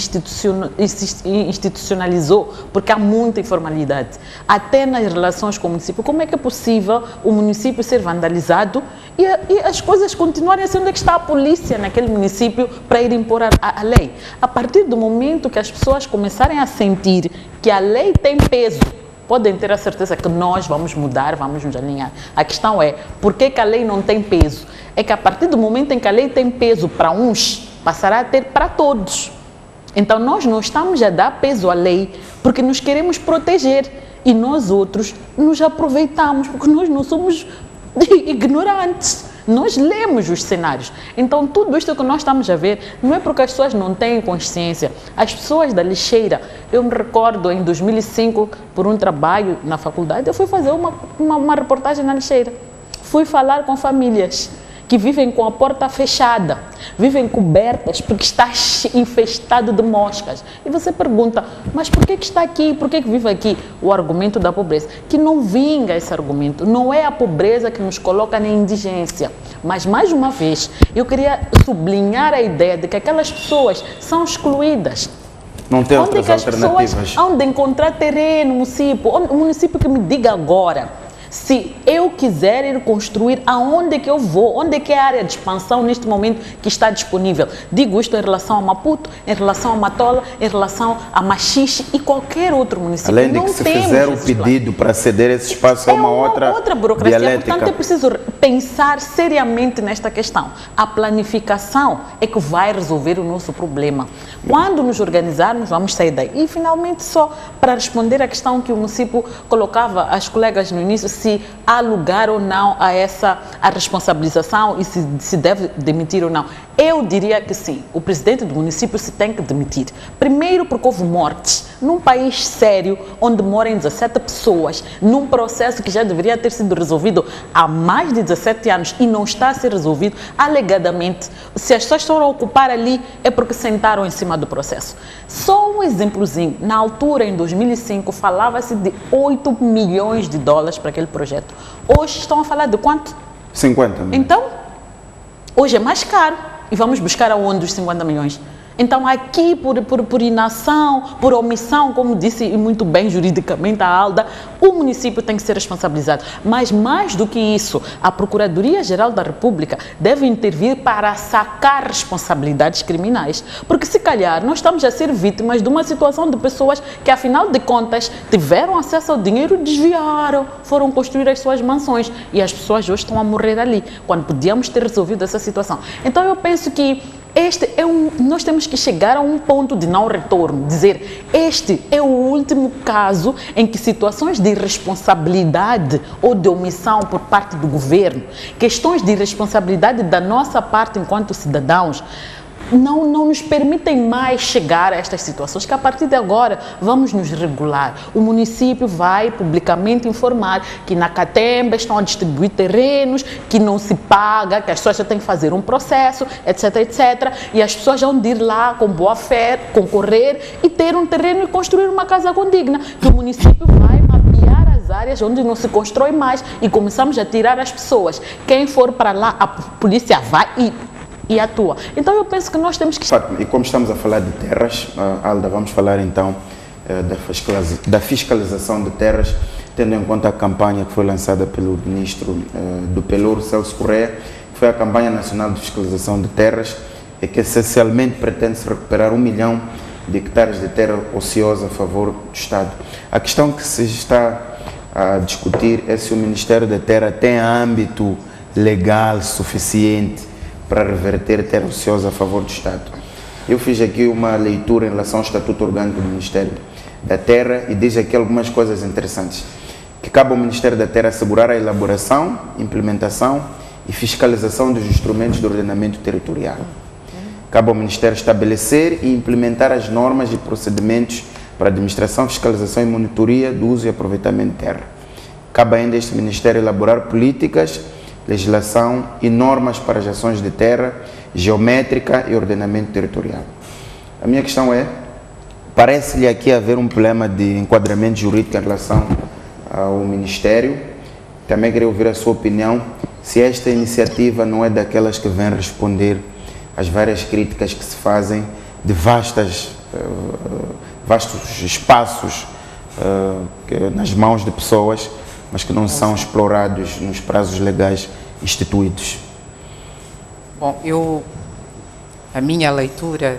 institucionalizou, porque há muita informalidade, até nas relações com o município. Como é que é possível o município ser vandalizado e as coisas continuarem assim? Onde é que está a polícia naquele município para ir impor a lei? A partir do momento que as pessoas começarem a sentir que a lei tem peso, podem ter a certeza que nós vamos mudar, vamos nos alinhar. A questão é, por que a lei não tem peso? É que a partir do momento em que a lei tem peso para uns, passará a ter para todos. Então nós não estamos a dar peso à lei porque nos queremos proteger e nós outros nos aproveitamos porque nós não somos ignorantes. Nós lemos os cenários. Então, tudo isto que nós estamos a ver não é porque as pessoas não têm consciência. As pessoas da lixeira, eu me recordo em 2005, por um trabalho na faculdade, eu fui fazer uma reportagem na lixeira. Fui falar com famílias que vivem com a porta fechada, vivem cobertas porque está infestado de moscas. E você pergunta, mas por que está aqui? Por que vive aqui? O argumento da pobreza. Que não vinga esse argumento. Não é a pobreza que nos coloca na indigência. Mas, mais uma vez, eu queria sublinhar a ideia de que aquelas pessoas são excluídas. Não tem outras alternativas. Onde encontrar terreno, município, o município que me diga agora, se eu quiser ir construir, aonde é que eu vou? Onde é que é a área de expansão neste momento que está disponível? Digo isto em relação a Maputo, em relação a Matola, em relação a Machixe e qualquer outro município. Além de que se fizer o pedido para ceder esse espaço a uma outra burocracia. dialética. Portanto, é preciso pensar seriamente nesta questão. A planificação é que vai resolver o nosso problema. Quando nos organizarmos, vamos sair daí. E, finalmente, só para responder à questão que o município colocava às colegas no início, se há lugar ou não a responsabilização e se deve demitir ou não. Eu diria que sim, o presidente do município se tem que demitir. Primeiro porque houve mortes num país sério, onde moram 17 pessoas, num processo que já deveria ter sido resolvido há mais de 17 anos e não está a ser resolvido, alegadamente. Se as pessoas estão a ocupar ali, é porque sentaram em cima do processo. Só um exemplozinho, na altura, em 2005, falava-se de 8 milhões de dólares para aquele projeto. Hoje estão a falar de quanto? 50 milhões. Então, hoje é mais caro. E vamos buscar aonde os 50 milhões? Então, aqui, por inação, por omissão, como disse muito bem juridicamente a Alda, o município tem que ser responsabilizado. Mas, mais do que isso, a Procuradoria-Geral da República deve intervir para sacar responsabilidades criminais. Porque, se calhar, nós estamos a ser vítimas de uma situação de pessoas que, afinal de contas, tiveram acesso ao dinheiro, desviaram, foram construir as suas mansões. E as pessoas hoje estão a morrer ali, quando podíamos ter resolvido essa situação. Então, eu penso que nós temos que chegar a um ponto de não retorno, dizer, este é o último caso em que situações de irresponsabilidade ou de omissão por parte do governo, questões de irresponsabilidade da nossa parte enquanto cidadãos, não nos permitem mais chegar a estas situações, que a partir de agora vamos nos regular. O município vai publicamente informar que na Catemba estão a distribuir terrenos, que não se paga, que as pessoas já têm que fazer um processo, etc, etc. E as pessoas vão ir lá com boa fé, concorrer e ter um terreno e construir uma casa condigna. Que o município vai mapear as áreas onde não se constrói mais e começamos a tirar as pessoas. Quem for para lá, a polícia vai e atua. Então eu penso que nós temos que... E como estamos a falar de terras, Alda, vamos falar então da fiscalização de terras, tendo em conta a campanha que foi lançada pelo ministro do Pelour, Celso Correia, que foi a campanha nacional de fiscalização de terras, e que essencialmente pretende-se recuperar 1 milhão de hectares de terra ociosa a favor do Estado. A questão que se está a discutir é se o Ministério da Terra tem âmbito legal suficiente para reverter terra ociosa a favor do Estado. Eu fiz aqui uma leitura em relação ao Estatuto Orgânico do Ministério da Terra e diz aqui algumas coisas interessantes. Que cabe ao Ministério da Terra assegurar a elaboração, implementação e fiscalização dos instrumentos de ordenamento territorial. Cabe ao Ministério estabelecer e implementar as normas e procedimentos para administração, fiscalização e monitoria do uso e aproveitamento de terra. Cabe ainda a este Ministério elaborar políticas, legislação e normas para as ações de terra, geométrica e ordenamento territorial. A minha questão é, parece-lhe aqui haver um problema de enquadramento jurídico em relação ao Ministério. Também queria ouvir a sua opinião, se esta iniciativa não é daquelas que vem responder às várias críticas que se fazem de vastos espaços nas mãos de pessoas, mas que não são explorados nos prazos legais instituídos. Bom, a minha leitura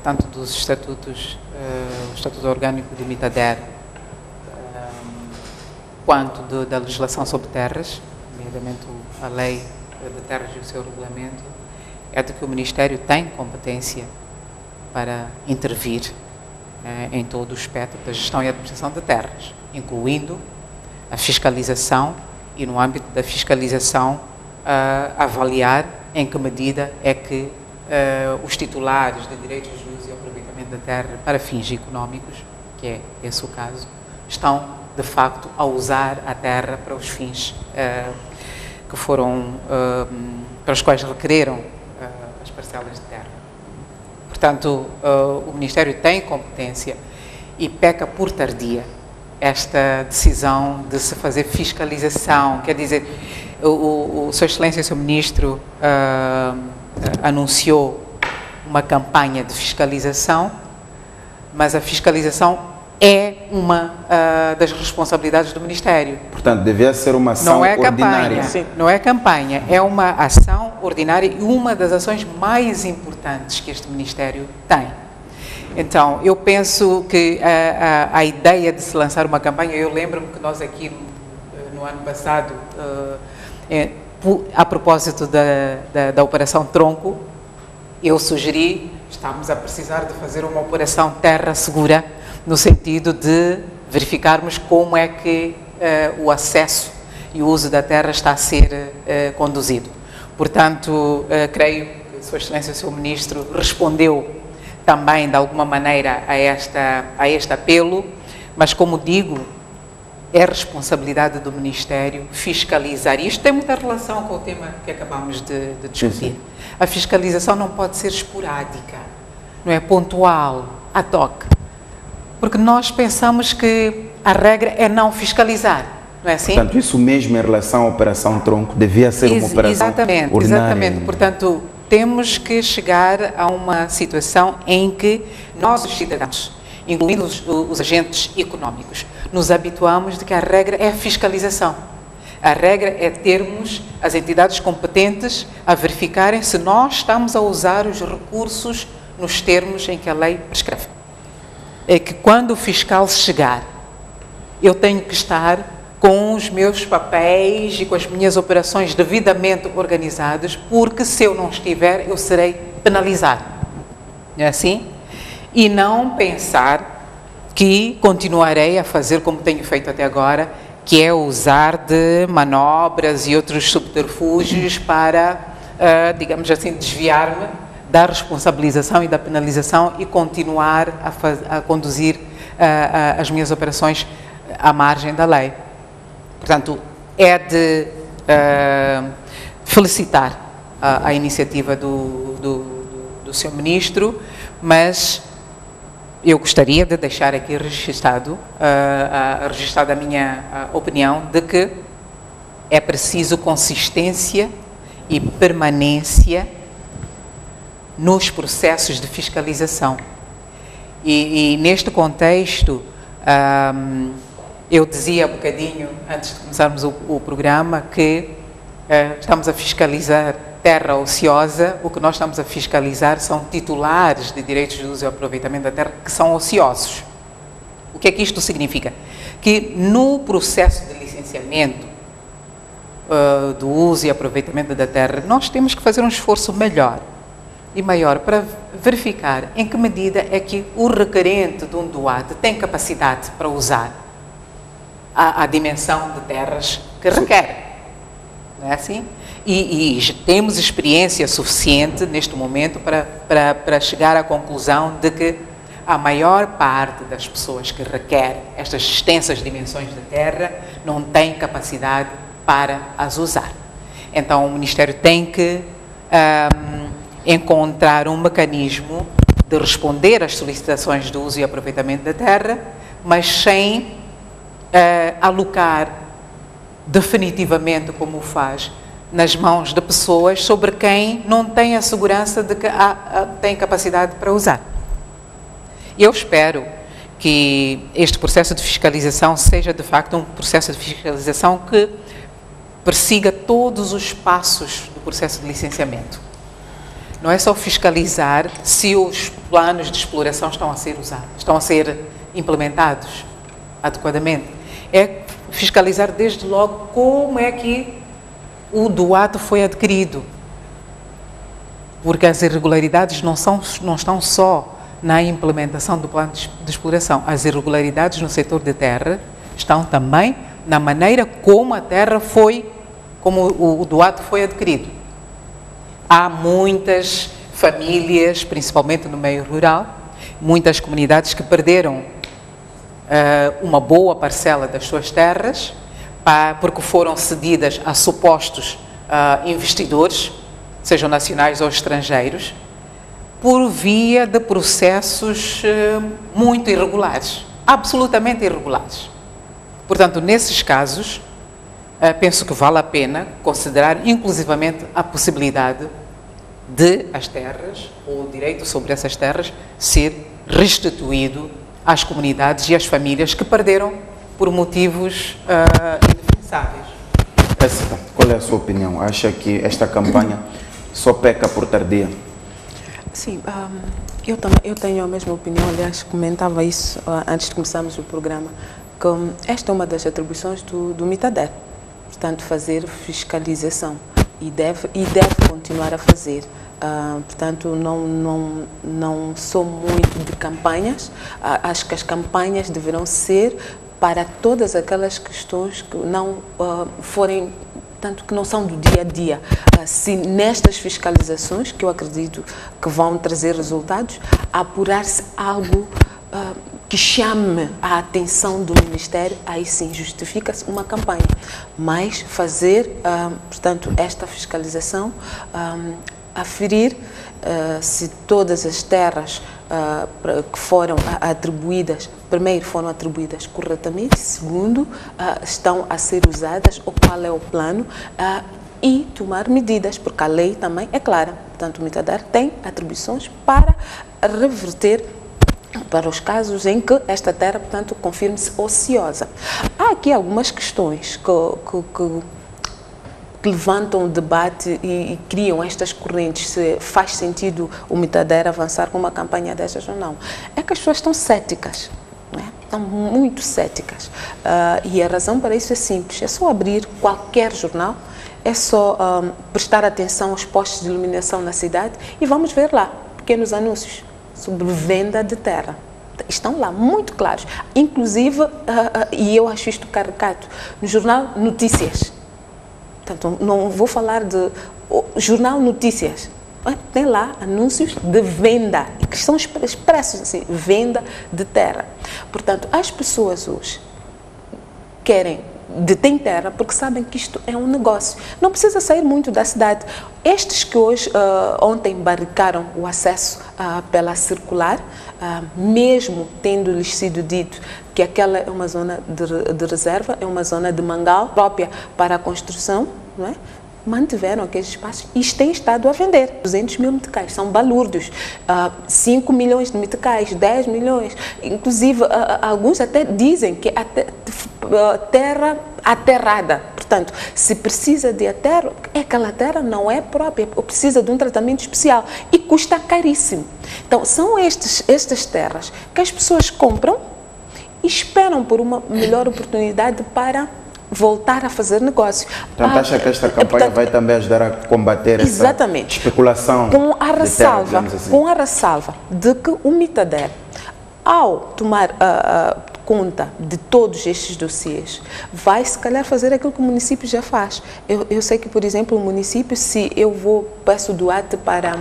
tanto dos estatutos, o Estatuto Orgânico de Mitader, quanto da legislação sobre terras, nomeadamente a Lei de Terras e o seu regulamento, é de que o Ministério tem competência para intervir em todo o espectro da gestão e administração de terras, incluindo a fiscalização e, no âmbito da fiscalização, avaliar em que medida é que os titulares de direitos de uso e aproveitamento da terra para fins económicos, que é esse o caso, estão, de facto, a usar a terra para os fins que foram, para os quais requereram as parcelas de terra. Portanto, o Ministério tem competência e peca por tardia esta decisão de se fazer fiscalização. Quer dizer, o Sua Excelência, o Sr. Ministro, anunciou uma campanha de fiscalização, mas a fiscalização é uma das responsabilidades do Ministério. Portanto, devia ser uma ação ordinária. Não é campanha, é uma ação ordinária e uma das ações mais importantes que este Ministério tem. Então, eu penso que a ideia de se lançar uma campanha, eu lembro-me que nós aqui no ano passado, a propósito da Operação Tronco, eu sugeri, estamos a precisar de fazer uma Operação Terra Segura, no sentido de verificarmos como é que o acesso e o uso da terra está a ser conduzido. Portanto, creio que Sua Excelência, o Sr. Ministro, respondeu também, de alguma maneira, a este apelo, mas, como digo, é responsabilidade do Ministério fiscalizar. E isto tem muita relação com o tema que acabamos de discutir. Sim. A fiscalização não pode ser esporádica, não é pontual, ad hoc. Porque nós pensamos que a regra é não fiscalizar, não é assim? Portanto, isso mesmo em relação à Operação Tronco devia ser uma operação ordinária. Exatamente. Portanto, temos que chegar a uma situação em que nós, os cidadãos, incluindo os agentes económicos, nos habituamos de que a regra é a fiscalização. A regra é termos as entidades competentes a verificarem se nós estamos a usar os recursos nos termos em que a lei prescreve. É que quando o fiscal chegar, eu tenho que estar com os meus papéis e com as minhas operações devidamente organizadas, porque se eu não estiver, eu serei penalizado. Não é assim? E não pensar que continuarei a fazer como tenho feito até agora, que é usar de manobras e outros subterfúgios para, digamos assim, desviar-me da responsabilização e da penalização e continuar a conduzir as minhas operações à margem da lei. Portanto, é de felicitar a iniciativa do Sr. Ministro, mas eu gostaria de deixar aqui registrada a minha opinião de que é preciso consistência e permanência nos processos de fiscalização. E neste contexto, eu dizia há bocadinho, antes de começarmos o programa, que estamos a fiscalizar terra ociosa. O que nós estamos a fiscalizar são titulares de direitos de uso e aproveitamento da terra que são ociosos. O que é que isto significa? Que no processo de licenciamento do uso e aproveitamento da terra, nós temos que fazer um esforço melhor e maior para verificar em que medida é que o requerente de um doado tem capacidade para usar a dimensão de terras que requer. Não é assim? E temos experiência suficiente neste momento para chegar à conclusão de que a maior parte das pessoas que requerem estas extensas dimensões de terra não tem capacidade para as usar. Então o Ministério tem que encontrar um mecanismo de responder às solicitações de uso e aproveitamento da terra, mas sem alocar definitivamente, como o faz, nas mãos de pessoas sobre quem não tem a segurança de que tem capacidade para usar. Eu espero que este processo de fiscalização seja, de facto, um processo de fiscalização que persiga todos os passos do processo de licenciamento. Não é só fiscalizar se os planos de exploração estão a ser usados, estão a ser implementados adequadamente. É fiscalizar desde logo como é que o doado foi adquirido. Porque as irregularidades não estão só na implementação do plano de exploração. As irregularidades no setor de terra estão também na maneira como a terra como o doado foi adquirido. Há muitas famílias, principalmente no meio rural, muitas comunidades que perderam uma boa parcela das suas terras porque foram cedidas a supostos investidores, sejam nacionais ou estrangeiros, por via de processos muito irregulares, absolutamente irregulares. Portanto, nesses casos, penso que vale a pena considerar inclusivamente a possibilidade de as terras, ou o direito sobre essas terras, ser restituído às comunidades e às famílias que perderam por motivos indefensáveis. Qual é a sua opinião? Acha que esta campanha só peca por tardia? Sim, eu tenho a mesma opinião. Aliás, comentava isso antes de começarmos o programa, que esta é uma das atribuições do MITADER, portanto, fazer fiscalização e deve continuar a fazer. Portanto, não sou muito de campanhas. Acho que as campanhas deverão ser para todas aquelas questões que não forem, tanto que não são do dia a dia. Se nestas fiscalizações, que eu acredito que vão trazer resultados, apurar-se algo que chame a atenção do Ministério, aí sim justifica-se uma campanha. Mas fazer, portanto, esta fiscalização, aferir se todas as terras que foram atribuídas, primeiro foram atribuídas corretamente, segundo, estão a ser usadas, ou qual é o plano, e tomar medidas, porque a lei também é clara. Portanto, o MITADER tem atribuições para reverter para os casos em que esta terra, portanto, confirme-se ociosa. Há aqui algumas questões que levantam o debate e criam estas correntes, se faz sentido o MITADER avançar com uma campanha destas ou não. É que as pessoas estão céticas, não é? Estão muito céticas. E a razão para isso é simples, é só abrir qualquer jornal, é só prestar atenção aos postos de iluminação na cidade e vamos ver lá pequenos anúncios sobre venda de terra. Estão lá muito claros, inclusive, e eu acho isto caricato, no jornal Notícias. Portanto, não vou falar de jornal Notícias, tem lá anúncios de venda, que são expressos assim, venda de terra. Portanto, as pessoas hoje detêm terra porque sabem que isto é um negócio. Não precisa sair muito da cidade. Estes que hoje, ontem, barricaram o acesso pela circular, mesmo tendo-lhes sido dito que aquela é uma zona de reserva, é uma zona de mangal própria para a construção, não é? Mantiveram aqueles espaços e têm estado a vender 200 mil meticais, são balúrdios, 5 milhões de meticais, 10 milhões, inclusive alguns até dizem que terra aterrada. Portanto, se precisa de terra, aquela terra não é própria, precisa de um tratamento especial e custa caríssimo. Então, são estas terras que as pessoas compram e esperam por uma melhor oportunidade para voltar a fazer negócio. Então, acha que esta campanha vai também ajudar a combater essa especulação? Com a ressalva de que o Mitader, ao tomar conta de todos estes dossiês, vai se calhar fazer aquilo que o município já faz. Eu sei que, por exemplo, o município, se eu peço doate para,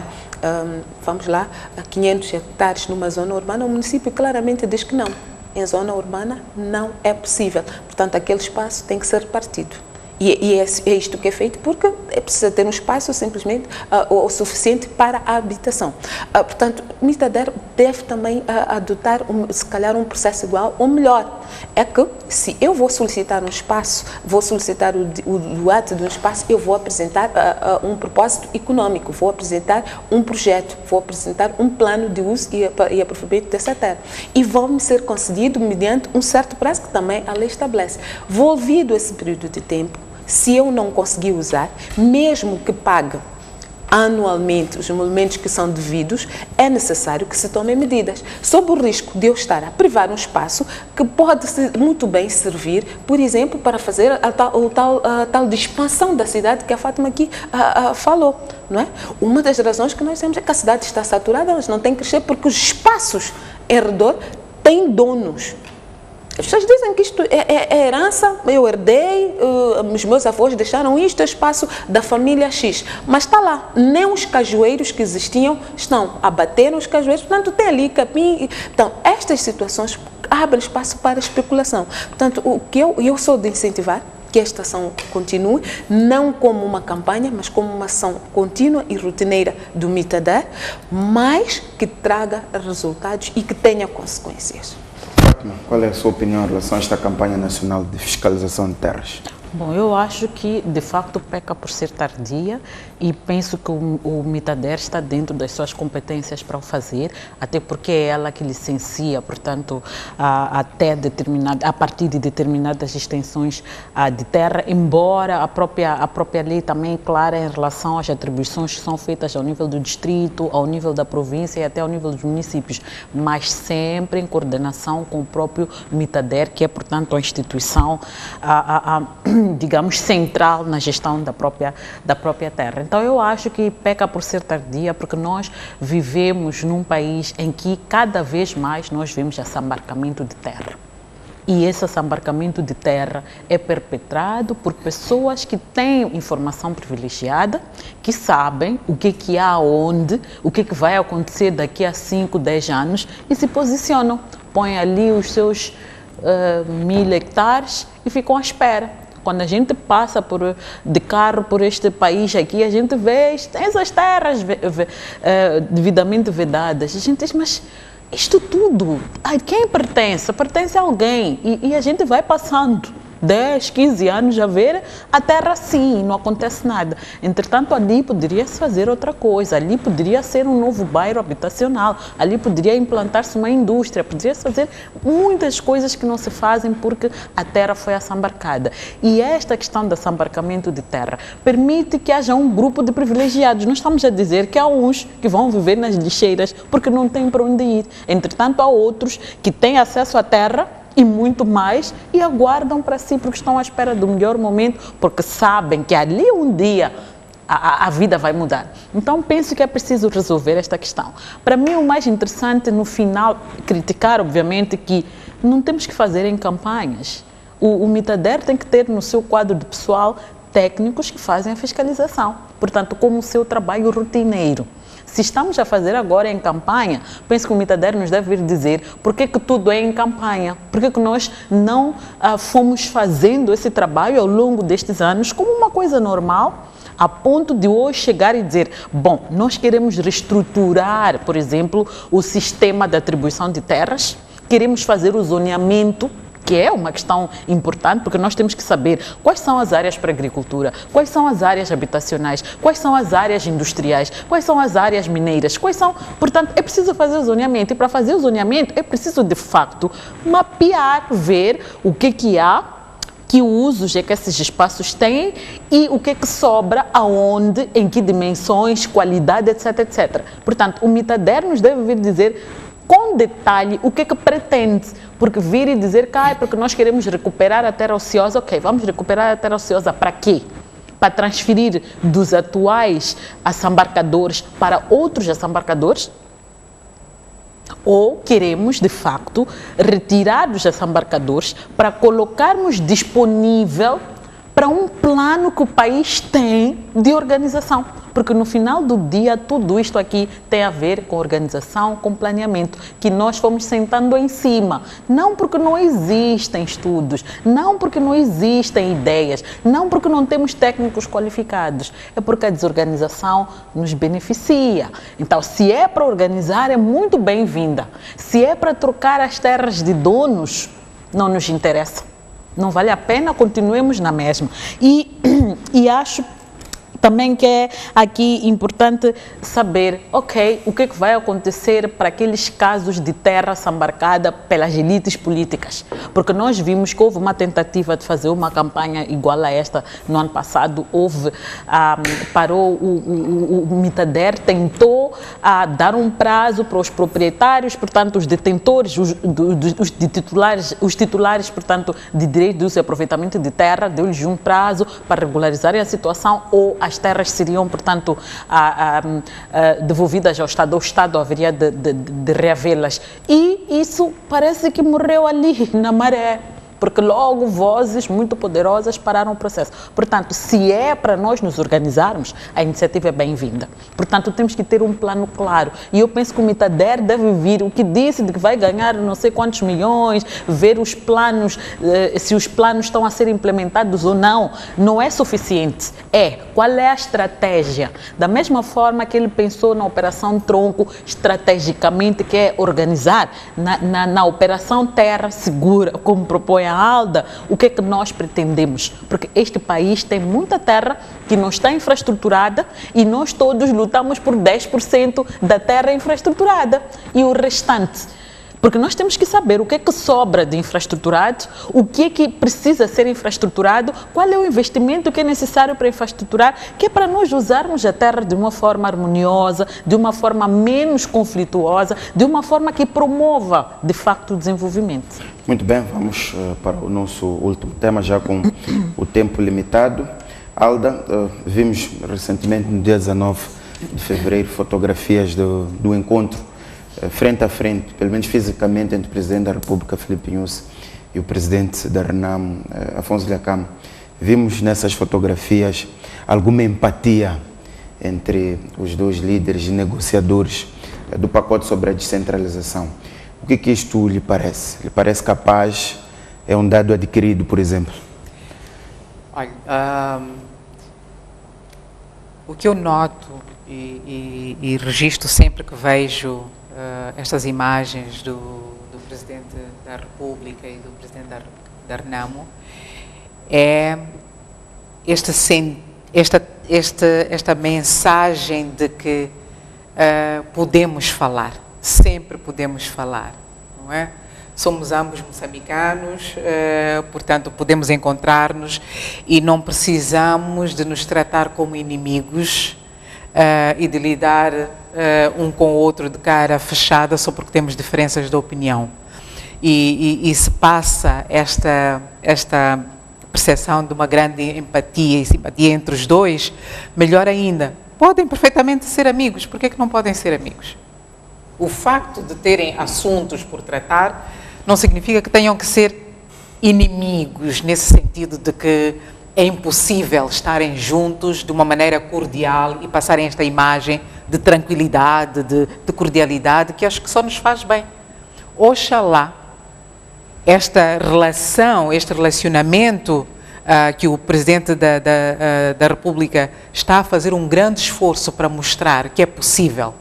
vamos lá, 500 hectares numa zona urbana, o município claramente diz que não. Em zona urbana não é possível. Portanto, aquele espaço tem que ser repartido. E é isto que é feito porque precisa ter um espaço simplesmente o suficiente para a habitação. Portanto, o Mitader deve também adotar, se calhar, um processo igual ou melhor. É que se eu vou solicitar um espaço, vou solicitar o doate de um espaço, eu vou apresentar um propósito econômico, vou apresentar um projeto, vou apresentar um plano de uso e aproveitamento dessa terra. E vão-me ser concedido mediante um certo prazo que também a lei estabelece. Volvido esse período de tempo, se eu não conseguir usar, mesmo que pague anualmente os movimentos que são devidos, é necessário que se tomem medidas, sob o risco de eu estar a privar um espaço que pode muito bem servir, por exemplo, para fazer a tal de expansão da cidade que a Fátima aqui falou, não é? Uma das razões que nós temos é que a cidade está saturada, elas não têm que crescer porque os espaços em redor têm donos. As pessoas dizem que isto é herança, eu herdei, os meus avós deixaram isto, é espaço da família X. Mas está lá, nem os cajueiros que existiam estão, abateram os cajueiros, portanto tem ali capim. Então, estas situações abrem espaço para especulação. Portanto, o que eu sou de incentivar que esta ação continue, não como uma campanha, mas como uma ação contínua e rotineira do Mitader, mas que traga resultados e que tenha consequências. Qual é a sua opinião em relação a esta campanha nacional de fiscalização de terras? Bom, eu acho que, de facto, peca por ser tardia e penso que o Mitader está dentro das suas competências para o fazer, até porque é ela que licencia, portanto, a partir de determinadas extensões de terra, embora a própria lei também é clara em relação às atribuições que são feitas ao nível do distrito, ao nível da província e até ao nível dos municípios, mas sempre em coordenação com o próprio Mitader, que é, portanto, a instituição digamos, central na gestão da própria terra. Então, eu acho que peca por ser tardia, porque nós vivemos num país em que cada vez mais nós vemos assambarcamento de terra. E esse assambarcamento de terra é perpetrado por pessoas que têm informação privilegiada, que sabem o que há onde, o que vai acontecer daqui a 5, 10 anos e se posicionam. Põem ali os seus 1000 hectares e ficam à espera. Quando a gente passa de carro por este país aqui, a gente vê essas terras devidamente vedadas. A gente diz, mas isto tudo, a quem pertence? Pertence a alguém. E a gente vai passando 10, 15 anos a ver a terra assim, não acontece nada. Entretanto, ali poderia-se fazer outra coisa, ali poderia ser um novo bairro habitacional, ali poderia implantar-se uma indústria, poderia-se fazer muitas coisas que não se fazem porque a terra foi assambarcada. E esta questão do assambarcamento de terra permite que haja um grupo de privilegiados. Nós estamos a dizer que há uns que vão viver nas lixeiras porque não têm para onde ir. Entretanto, há outros que têm acesso à terra e muito mais, e aguardam para si, porque estão à espera do melhor momento, porque sabem que ali um dia a vida vai mudar. Então, penso que é preciso resolver esta questão. Para mim, o mais interessante, no final, criticar, obviamente, que não temos que fazer em campanhas. O Mitader tem que ter no seu quadro de pessoal técnicos que fazem a fiscalização. portanto, como o seu trabalho rotineiro. Se estamos a fazer agora em campanha, penso que o Mitader nos deve vir dizer por que tudo é em campanha, por que nós não fomos fazendo esse trabalho ao longo destes anos como uma coisa normal, a ponto de hoje chegar e dizer, bom, nós queremos reestruturar, por exemplo, o sistema de atribuição de terras, queremos fazer o zoneamento, que é uma questão importante, porque nós temos que saber quais são as áreas para a agricultura, quais são as áreas habitacionais, quais são as áreas industriais, quais são as áreas mineiras, quais são... Portanto, é preciso fazer o zoneamento, e para fazer o zoneamento é preciso, de facto, mapear, ver o que há, que usos é que esses espaços têm e o que sobra, aonde, em que dimensões, qualidade, etc, etc. Portanto, o Mitader nos deve vir dizer com detalhe o que pretende, porque vir e dizer que porque nós queremos recuperar a terra ociosa, ok, vamos recuperar a terra ociosa para quê? Para transferir dos atuais assambarcadores para outros assambarcadores? Ou queremos, de facto, retirar os assambarcadores para colocarmos disponível para um plano que o país tem de organização? Porque no final do dia, tudo isto aqui tem a ver com organização, com planeamento, que nós fomos sentando em cima. Não porque não existem estudos, não porque não existem ideias, não porque não temos técnicos qualificados, é porque a desorganização nos beneficia. Então, se é para organizar, é muito bem-vinda. Se é para trocar as terras de donos, não nos interessa. Não vale a pena, continuemos na mesma. E acho também que é aqui importante saber, ok, o que vai acontecer para aqueles casos de terra assambarcada pelas elites políticas. Porque nós vimos que houve uma tentativa de fazer uma campanha igual a esta no ano passado. Parou o Mitader, tentou dar um prazo para os proprietários, portanto, os detentores, os titulares, portanto, de direito de uso e aproveitamento de terra, deu-lhes um prazo para regularizarem a situação, ou as terras seriam, portanto, devolvidas ao Estado. O Estado haveria de reavê-las. E isso parece que morreu ali, na maré, porque logo vozes muito poderosas pararam o processo. Portanto, se é para nós nos organizarmos, a iniciativa é bem-vinda. Portanto, temos que ter um plano claro. E eu penso que o Mitader deve vir, o que disse de que vai ganhar não sei quantos milhões, ver os planos, se os planos estão a ser implementados ou não, não é suficiente. Qual é a estratégia? Da mesma forma que ele pensou na Operação Tronco, estrategicamente, que é organizar, na Operação Terra Segura, como propõe a ALDA, o que é que nós pretendemos? Porque este país tem muita terra que não está infraestruturada e nós todos lutamos por 10% da terra infraestruturada e o restante. Porque nós temos que saber o que é que sobra de infraestruturado, o que é que precisa ser infraestruturado, qual é o investimento que é necessário para infraestruturar, que é para nós usarmos a terra de uma forma harmoniosa, de uma forma menos conflituosa, de uma forma que promova, de facto, o desenvolvimento. Muito bem, vamos para o nosso último tema, já com o tempo limitado. Alda, vimos recentemente, no dia 19 de fevereiro, fotografias do encontro frente a frente, pelo menos fisicamente, entre o Presidente da República, Filipe Nyusi, e o Presidente da RENAMO, Afonso Dhlakama. Vimos nessas fotografias alguma empatia entre os dois líderes e negociadores do pacote sobre a descentralização. O que isto lhe parece? Lhe parece capaz? É um dado adquirido, por exemplo? Olha, o que eu noto e registro sempre que vejo estas imagens do Presidente da República e do Presidente da RENAMO é esta mensagem de que podemos falar, sempre podemos falar, não é? Somos ambos moçambicanos, portanto podemos encontrar-nos e não precisamos de nos tratar como inimigos e de lidar um com o outro de cara fechada só porque temos diferenças de opinião. E se passa esta percepção de uma grande empatia e simpatia entre os dois, melhor ainda, podem perfeitamente ser amigos. Por que é que não podem ser amigos? O facto de terem assuntos por tratar não significa que tenham que ser inimigos, nesse sentido de que é impossível estarem juntos de uma maneira cordial e passarem esta imagem de tranquilidade, de cordialidade, que acho que só nos faz bem. Oxalá esta relação, este relacionamento que o Presidente da República está a fazer um grande esforço para mostrar que é possível,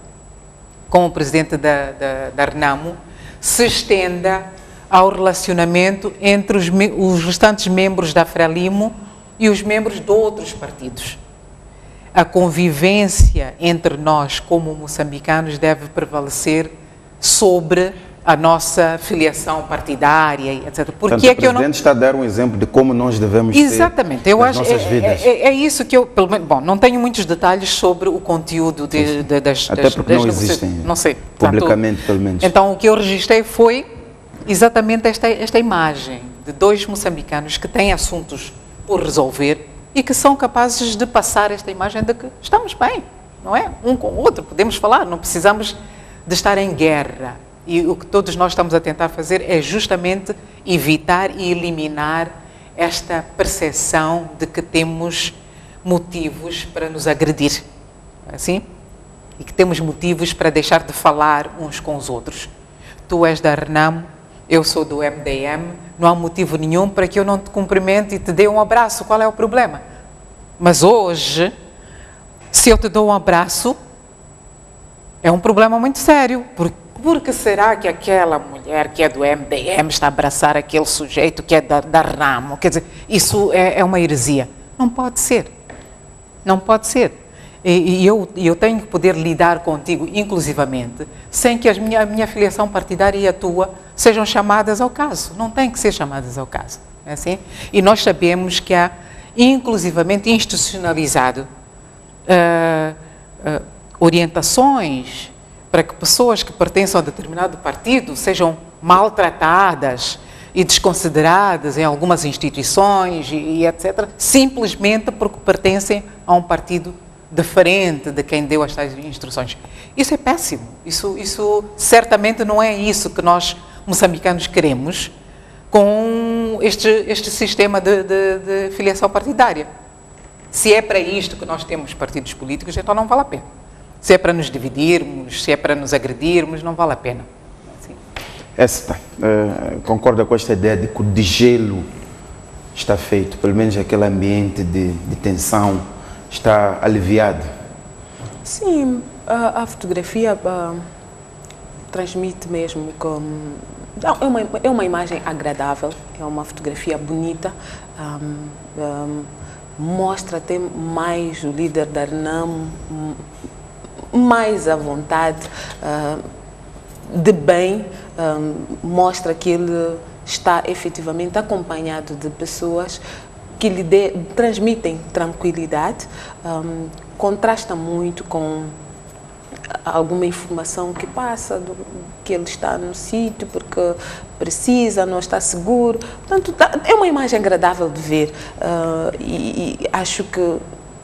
com o Presidente da RENAMO, se estenda ao relacionamento entre os restantes membros da Frelimo e os membros de outros partidos. A convivência entre nós, como moçambicanos, deve prevalecer sobre a nossa filiação partidária, etc. Porque é que o Presidente está a dar um exemplo de como nós devemos Exatamente. ser nas nossas vidas. É isso que eu, pelo menos, bom, não tenho muitos detalhes sobre o conteúdo Até porque não existem, não sei, publicamente pelo menos. Então o que eu registrei foi exatamente esta imagem de dois moçambicanos que têm assuntos por resolver e que são capazes de passar esta imagem de que estamos bem, não é? Um com o outro, podemos falar, não precisamos de estar em guerra. E o que todos nós estamos a tentar fazer é justamente evitar e eliminar esta percepção de que temos motivos para nos agredir, assim? E que temos motivos para deixar de falar uns com os outros. Tu és da RENAMO, eu sou do MDM, não há motivo nenhum para que eu não te cumprimente e te dê um abraço. Qual é o problema? Mas hoje, se eu te dou um abraço, é um problema muito sério. Por que será que aquela mulher que é do MDM está a abraçar aquele sujeito que é da RENAMO? Quer dizer, isso é uma heresia. Não pode ser. Não pode ser. E eu tenho que poder lidar contigo, inclusivamente, sem que a minha filiação partidária e a tua sejam chamadas ao caso. Não tem que ser chamadas ao caso. É assim? E nós sabemos que há, inclusivamente, institucionalizado orientações para que pessoas que pertençam a determinado partido sejam maltratadas e desconsideradas em algumas instituições e etc., simplesmente porque pertencem a um partido diferente de quem deu estas instruções. Isso é péssimo. Isso certamente não é isso que nós, moçambicanos, queremos com este sistema de filiação partidária. Se é para isto que nós temos partidos políticos, então não vale a pena. Se é para nos dividirmos, se é para nos agredirmos, não vale a pena. Assim. Concorda com esta ideia de que o degelo está feito, pelo menos aquele ambiente de tensão está aliviado? Sim, a fotografia transmite mesmo como... É uma imagem agradável, é uma fotografia bonita, mostra até mais o líder da RENAMO, mais à vontade, de bem, mostra que ele está efetivamente acompanhado de pessoas que lhe transmitem tranquilidade, contrasta muito com alguma informação que passa, que ele está no sítio porque precisa, não está seguro. Portanto, é uma imagem agradável de ver e acho que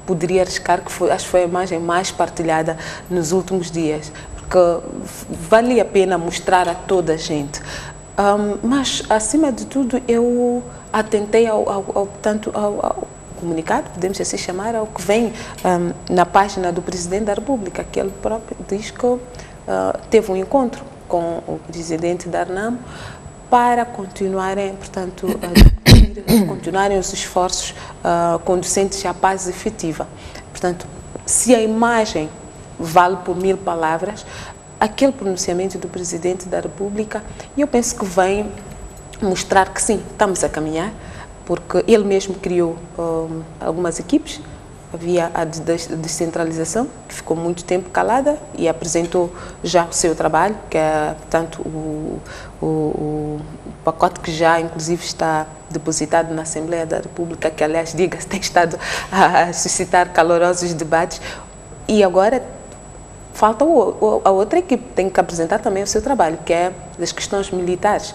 poderia arriscar que acho que foi a imagem mais partilhada nos últimos dias, porque vale a pena mostrar a toda a gente. Mas, acima de tudo, eu atentei ao comunicado, podemos assim chamar, ao que vem na página do Presidente da República, que ele próprio diz que teve um encontro com o Presidente da RENAMO para continuarem, portanto, continuarem os esforços conducentes à paz efetiva. Portanto, se a imagem vale por 1000 palavras, aquele pronunciamento do Presidente da República, eu penso que vem mostrar que sim, estamos a caminhar, porque ele mesmo criou algumas equipes. Havia a descentralização, que ficou muito tempo calada e apresentou já o seu trabalho, que é, portanto, o pacote que já, inclusive, está depositado na Assembleia da República, que, aliás, diga-se, tem estado a suscitar calorosos debates. E agora falta a outra equipe, tem que apresentar também o seu trabalho, que é das questões militares,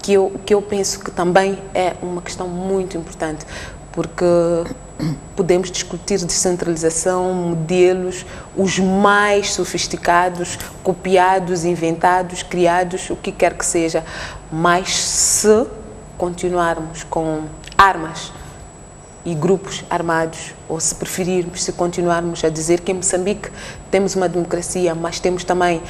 que eu penso que também é uma questão muito importante, porque podemos discutir descentralização, modelos, os mais sofisticados, copiados, inventados, criados, o que quer que seja, mas se continuarmos com armas e grupos armados, ou se preferirmos, se continuarmos a dizer que em Moçambique temos uma democracia, mas temos também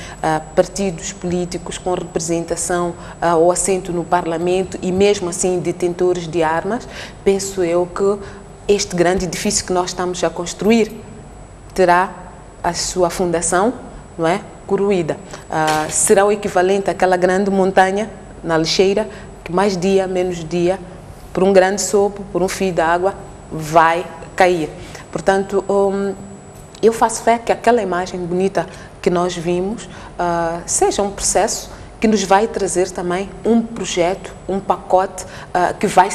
partidos políticos com representação ou assento no Parlamento e mesmo assim detentores de armas, penso eu que este grande edifício que nós estamos a construir terá a sua fundação, não é, corroída. Será o equivalente àquela grande montanha na lixeira que mais dia, menos dia, por um grande sopro, por um fio de água, vai cair. Portanto, eu faço fé que aquela imagem bonita que nós vimos seja um processo que nos vai trazer também um projeto, um pacote que vai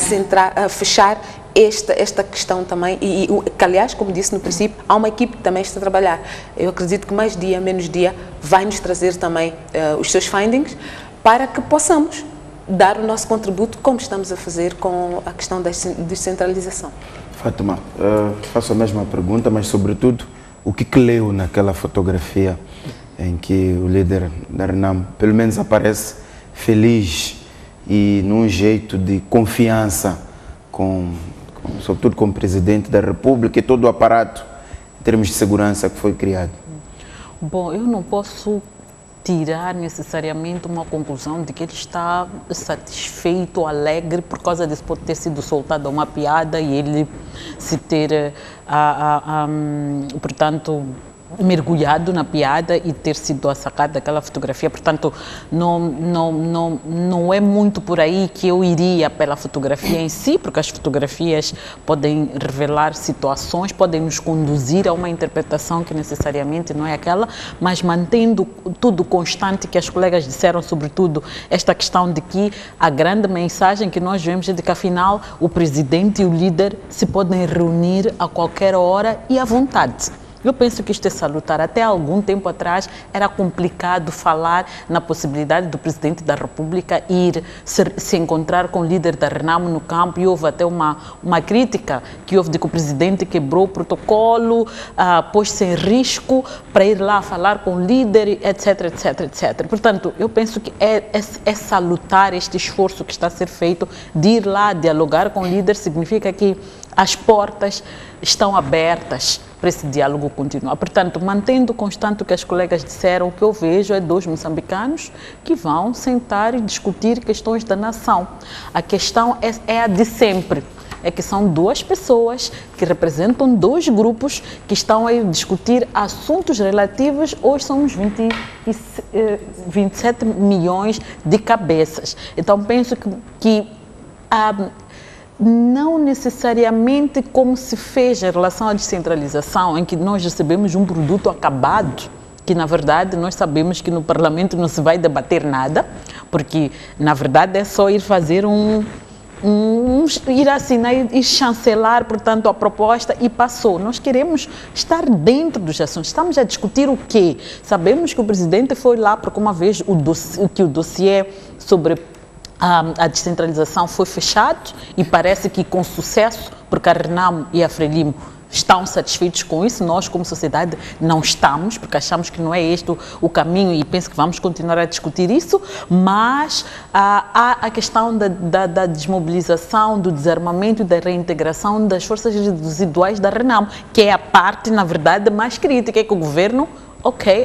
fechar esta questão também, e que, aliás, como disse no princípio, há uma equipe que também está a trabalhar. Eu acredito que mais dia, menos dia, vai nos trazer também os seus findings para que possamos dar o nosso contributo, como estamos a fazer com a questão da descentralização. Fátima, faço a mesma pergunta, mas sobretudo, o que leu naquela fotografia em que o líder da RENAMO, pelo menos aparece feliz e num jeito de confiança, sobretudo com o Presidente da República e todo o aparato em termos de segurança que foi criado? Bom, eu não posso tirar necessariamente uma conclusão de que ele está satisfeito, alegre, por causa disso pode ter sido soltada uma piada e ele se ter, portanto, mergulhado na piada e ter sido sacado daquela fotografia. Portanto, não é muito por aí que eu iria pela fotografia em si, porque as fotografias podem revelar situações, podem nos conduzir a uma interpretação que necessariamente não é aquela, mas mantendo tudo constante que as colegas disseram, sobretudo esta questão de que a grande mensagem que nós vemos é de que, afinal, o presidente e o líder se podem reunir a qualquer hora e à vontade. Eu penso que isto é salutar. Até algum tempo atrás era complicado falar na possibilidade do Presidente da República ir se encontrar com o líder da RENAMO no campo, e houve até uma crítica que houve de que o Presidente quebrou o protocolo, pôs-se em risco para ir lá falar com o líder, etc, etc, etc. Portanto, eu penso que é salutar este esforço que está a ser feito de ir lá dialogar com o líder. Significa que as portas estão abertas para esse diálogo continuar. Portanto, mantendo constante o que as colegas disseram, o que eu vejo é dois moçambicanos que vão sentar e discutir questões da nação. A questão é a de sempre. É que são duas pessoas que representam dois grupos que estão a discutir assuntos relativos. Hoje são uns 27 milhões de cabeças. Então, penso que não necessariamente como se fez em relação à descentralização, em que nós recebemos um produto acabado, que na verdade nós sabemos que no Parlamento não se vai debater nada, porque na verdade é só ir fazer ir assinar e chancelar, portanto, a proposta e passou. Nós queremos estar dentro dos assuntos. Estamos a discutir o quê? Sabemos que o Presidente foi lá porque uma vez o dossiê sobre a descentralização foi fechado e parece que com sucesso, porque a RENAMO e a FRELIMO estão satisfeitos com isso. Nós, como sociedade, não estamos, porque achamos que não é este o caminho e penso que vamos continuar a discutir isso, mas há a questão da desmobilização, do desarmamento e da reintegração das forças residuais da RENAMO, que é a parte, na verdade, mais crítica, é que o governo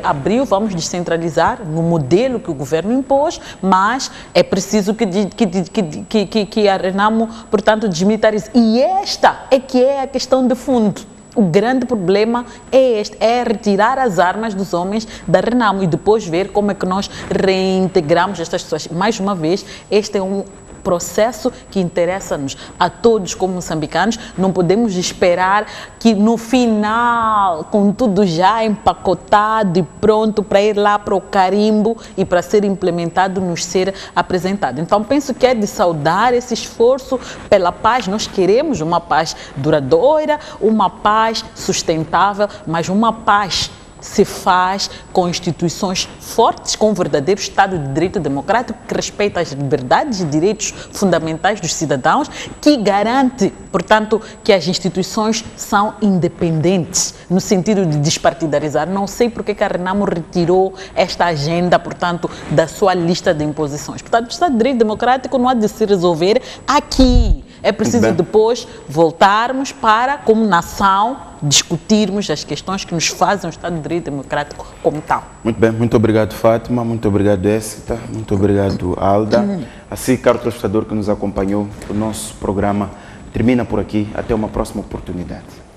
abriu, vamos descentralizar no modelo que o governo impôs, mas é preciso que a RENAMO, portanto, desmilitarize. E esta é que é a questão de fundo. O grande problema é retirar as armas dos homens da RENAMO e depois ver como é que nós reintegramos estas pessoas. Mais uma vez, este é um processo que interessa-nos a todos como moçambicanos. Não podemos esperar que no final, com tudo já empacotado e pronto para ir lá para o carimbo e para ser implementado, nos ser apresentado. Então, penso que é de saudar esse esforço pela paz. Nós queremos uma paz duradoura, uma paz sustentável, mas uma paz se faz com instituições fortes, com um verdadeiro Estado de Direito democrático que respeita as liberdades e direitos fundamentais dos cidadãos, que garante, portanto, que as instituições são independentes, no sentido de despartidarizar. Não sei porque que a RENAMO retirou esta agenda, portanto, da sua lista de imposições. Portanto, o Estado de Direito democrático não há de se resolver aqui, É preciso depois voltarmos para, como nação, discutirmos as questões que nos fazem um Estado de Direito Democrático como tal. Muito bem, muito obrigado, Fátima, muito obrigado, Écita, muito obrigado, Alda. Assim, caro telespectador que nos acompanhou, o nosso programa termina por aqui. Até uma próxima oportunidade.